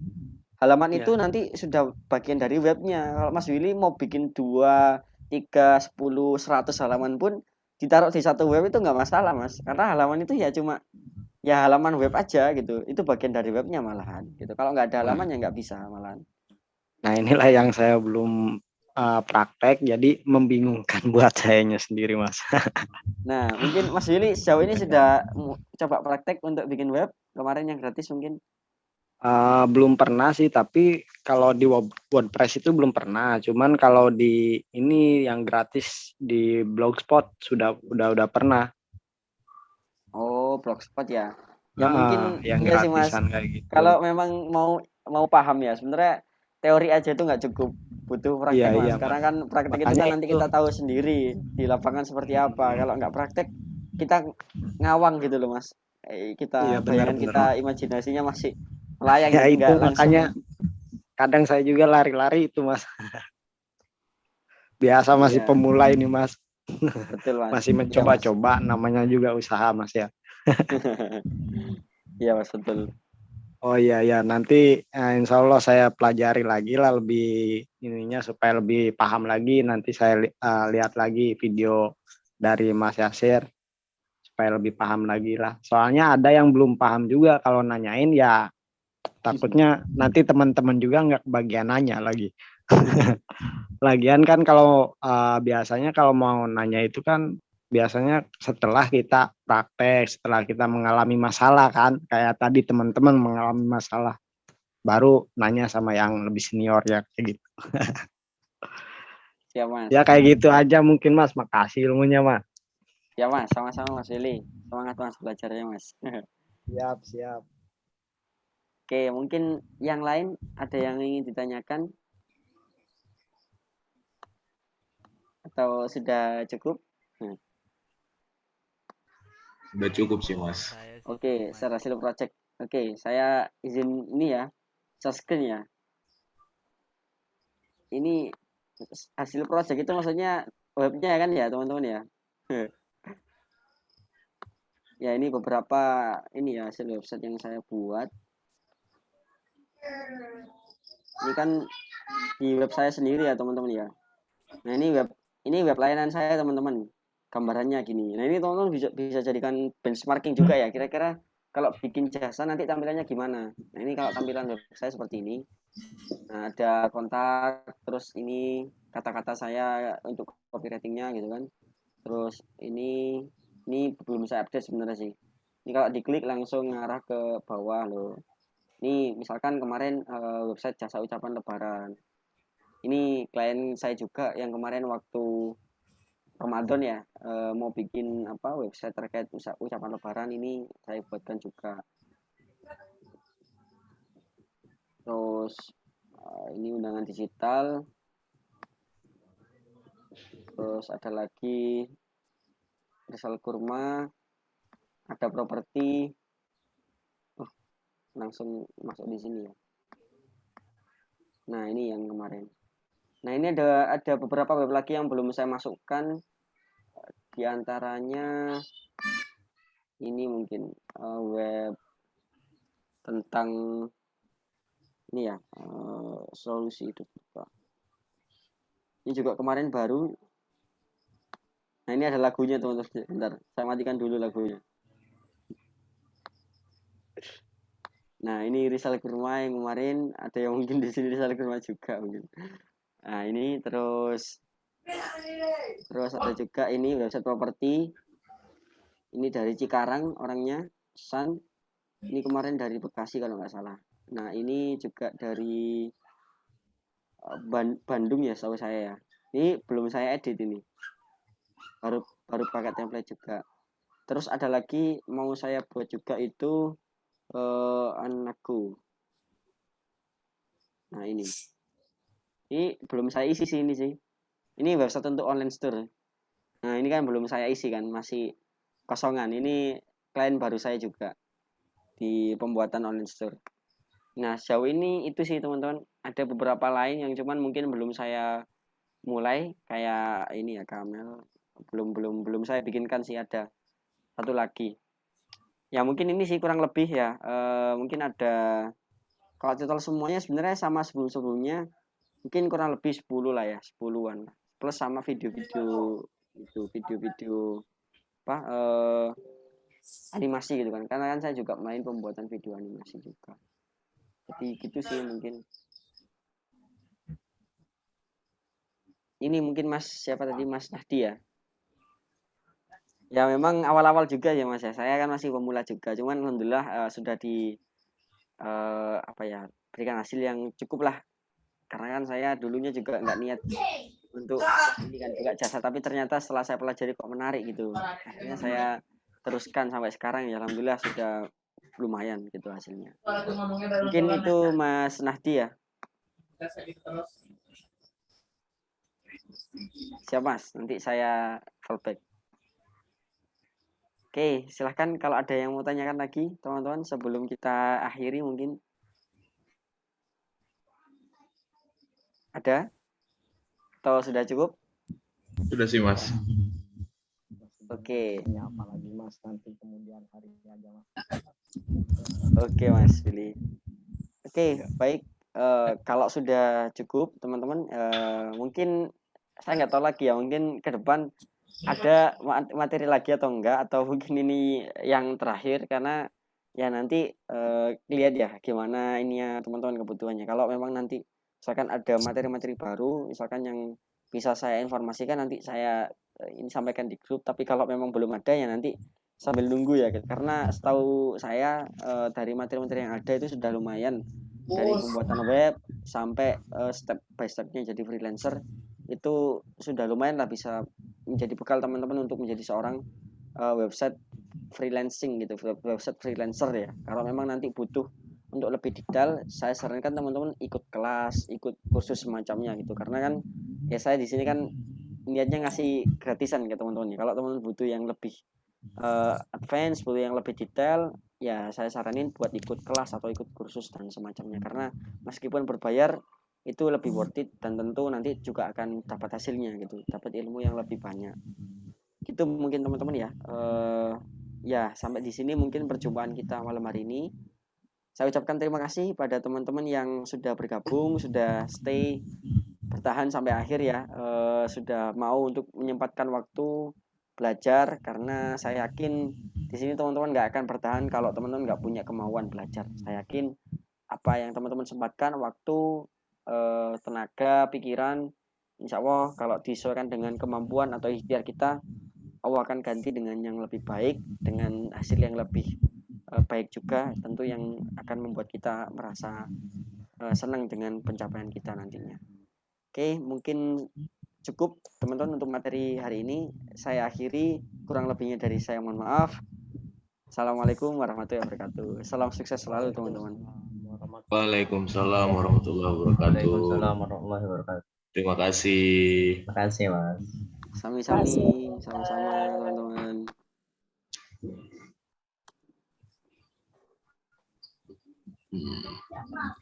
halaman itu Ya. nanti sudah bagian dari webnya. Kalau Mas Willy mau bikin 2, 3, 10, 100 halaman pun ditaruh di satu web itu nggak masalah Mas. Karena halaman itu ya cuma ya halaman web aja gitu. Itu bagian dari webnya malahan gitu. Kalau nggak ada halaman ya nggak bisa malahan. Nah inilah yang saya belum praktek, jadi membingungkan buat sayanya sendiri Mas. Nah, mungkin Mas Willy sejauh ini sudah coba praktek untuk bikin web kemarin yang gratis mungkin? Belum pernah sih, tapi kalau di WordPress itu belum pernah. Cuman kalau di ini yang gratis di Blogspot udah pernah. Oh, Blogspot ya. Ya mungkin Yang iya sih Mas. gratisan kayak gitu. Kalau memang mau paham ya, sebenarnya teori aja itu nggak cukup, butuh praktek Mas. Iya Karena Mas. kan praktek itu Makanya kan nanti itu. kita tahu sendiri di lapangan seperti apa. Kalau nggak praktek kita ngawang gitu loh Mas. Iya Kita bayangan benar-benar kita Mas. imajinasinya masih melayang Ya gitu, itu nggak langsung. makanya kadang saya juga lari-lari itu Mas. Biasa masih Iya, pemula ini Mas. betul Mas. Masih Iya Mas. mencoba-coba, namanya juga usaha Mas ya. Iya Mas, betul. Oh iya ya, nanti insya Allah saya pelajari lagi lah lebih ininya supaya lebih paham lagi. Nanti saya lihat lagi video dari Mas Yasir supaya lebih paham lagi lah. Soalnya ada yang belum paham juga kalau nanyain ya, takutnya nanti teman-teman juga nggak kebagian nanya lagi. Lagian kan kalau biasanya kalau mau nanya itu kan biasanya setelah kita praktek, setelah kita mengalami masalah kan, kayak tadi teman-teman mengalami masalah, baru nanya sama yang lebih senior ya kayak gitu. Siap Mas. Ya kayak gitu aja mungkin Mas, makasih ilmunya Mas. Ya Mas, sama-sama Mas Willy. Semangat Mas belajarnya Mas. Siap. Oke, mungkin yang lain ada yang ingin ditanyakan atau sudah cukup? Udah cukup sih Mas. Saya sih Oke, cukup Mas. share hasil project. Oke, saya izin ini ya, share screen ya. Ini hasil project itu maksudnya webnya kan ya teman-teman ya. Ya ini beberapa ini ya hasil website yang saya buat. Ini kan di web saya sendiri ya teman-teman ya. Nah ini web layanan saya teman-teman. Gambarannya gini. Nah ini teman-teman bisa jadikan benchmarking juga ya. Kira-kira kalau bikin jasa nanti tampilannya gimana. Nah ini kalau tampilan web saya seperti ini. Nah ada kontak, terus ini kata-kata saya untuk copywritingnya gitu kan. Terus ini belum saya update sebenarnya sih. Ini kalau diklik langsung ngarah ke bawah loh. Ini misalkan kemarin website jasa ucapan lebaran. Ini klien saya juga yang kemarin waktu Ramadan ya mau bikin apa website terkait ucapan lebaran, ini saya buatkan juga. Terus ini undangan digital. Terus ada lagi risal kurma, ada properti. Langsung masuk di sini ya. Nah ini yang kemarin. Nah ini ada beberapa web lagi yang belum saya masukkan. Di antaranya ini mungkin web tentang ini ya solusi hidup. Ini juga kemarin baru. Nah ini ada lagunya teman-teman. Bentar, saya matikan dulu lagunya. Nah ini risal kurma yang kemarin, ada yang mungkin di sini risal kurma juga mungkin. Nah ini terus ada juga ini website properti. Ini dari Cikarang orangnya, San. Ini kemarin dari Bekasi kalau nggak salah. Nah ini juga dari Bandung ya, setahu saya ya. Ini belum saya edit ini. Baru pakai template juga. Terus ada lagi mau saya buat juga itu anakku. Nah ini belum saya isi sih ini sih. Ini website untuk online store. Nah ini kan belum saya isi kan, masih kosongan. Ini klien baru saya juga di pembuatan online store. Nah sejauh ini itu sih teman-teman. Ada beberapa lain yang cuman mungkin belum saya mulai, kayak ini ya Kamel. Belum saya bikinkan sih, ada satu lagi. Ya mungkin ini sih kurang lebih ya. Mungkin ada, kalau total semuanya sebenarnya sama sebelumnya mungkin kurang lebih 10 lah ya, 10-an plus sama video-video itu, video-video apa animasi gitu kan, karena kan saya juga main pembuatan video animasi juga. Jadi gitu sih mungkin. Ini mungkin Mas siapa tadi, Mas Nahdi ya. Ya memang awal-awal juga ya Mas ya, saya kan masih pemula juga, cuman alhamdulillah sudah di apa ya, berikan hasil yang cukup lah. Karena kan saya dulunya juga nggak niat untuk ini kan juga jasa, tapi ternyata setelah saya pelajari kok menarik gitu, akhirnya saya teruskan sampai sekarang ya, alhamdulillah sudah lumayan gitu hasilnya. Mungkin itu Mas Nahdi ya. Siap Mas, nanti saya fallback. Oke, silahkan kalau ada yang mau tanyakan lagi teman-teman sebelum kita akhiri mungkin. Ada? Atau sudah cukup? Sudah sih Mas. Oke. Apa lagi Mas, nanti kemudian hari ini aja Mas. Oke Mas Billy. Oke, baik. Kalau sudah cukup teman-teman, mungkin saya nggak tahu lagi ya, mungkin ke depan ada materi lagi atau enggak, atau mungkin ini yang terakhir, karena ya nanti lihat ya gimana ini ya teman-teman kebutuhannya. Kalau memang nanti misalkan ada materi-materi baru misalkan yang bisa saya informasikan, nanti saya ini sampaikan di grup. Tapi kalau memang belum ada ya nanti sambil nunggu ya, karena setahu saya dari materi-materi yang ada itu sudah lumayan, dari pembuatan web sampai step by stepnya jadi freelancer, itu sudah lumayan lah, bisa menjadi bekal teman-teman untuk menjadi seorang website freelancing gitu, website freelancer ya. Kalau memang nanti butuh untuk lebih detail, saya sarankan teman-teman ikut kelas, ikut kursus semacamnya gitu, karena kan ya saya di sini kan niatnya ngasih gratisan ke teman-teman. Kalau teman-teman butuh yang lebih advance, butuh yang lebih detail, ya saya saranin buat ikut kelas atau ikut kursus dan semacamnya, karena meskipun berbayar itu lebih worth it, dan tentu nanti juga akan dapat hasilnya gitu, dapat ilmu yang lebih banyak gitu mungkin teman-teman ya. Ya, sampai di sini mungkin perjumpaan kita malam hari ini. Saya ucapkan terima kasih pada teman-teman yang sudah bergabung, sudah stay bertahan sampai akhir ya, sudah mau untuk menyempatkan waktu belajar, karena saya yakin di sini teman-teman nggak akan bertahan kalau teman-teman nggak punya kemauan belajar. Saya yakin apa yang teman-teman sempatkan, waktu, tenaga, pikiran, insya Allah kalau disesuaikan dengan kemampuan atau ikhtiar kita, Allah akan ganti dengan yang lebih baik, dengan hasil yang lebih baik juga, tentu yang akan membuat kita merasa senang dengan pencapaian kita nantinya. Oke, mungkin cukup teman-teman untuk materi hari ini. Saya akhiri, kurang lebihnya dari saya mohon maaf. Assalamualaikum warahmatullahi wabarakatuh. Salam sukses selalu teman-teman. Waalaikumsalam warahmatullahi wabarakatuh. Waalaikumsalam warahmatullahi wabarakatuh. Terima kasih. Terima kasih, Mas. Sami-sami, sama-sama teman-teman. Hmm.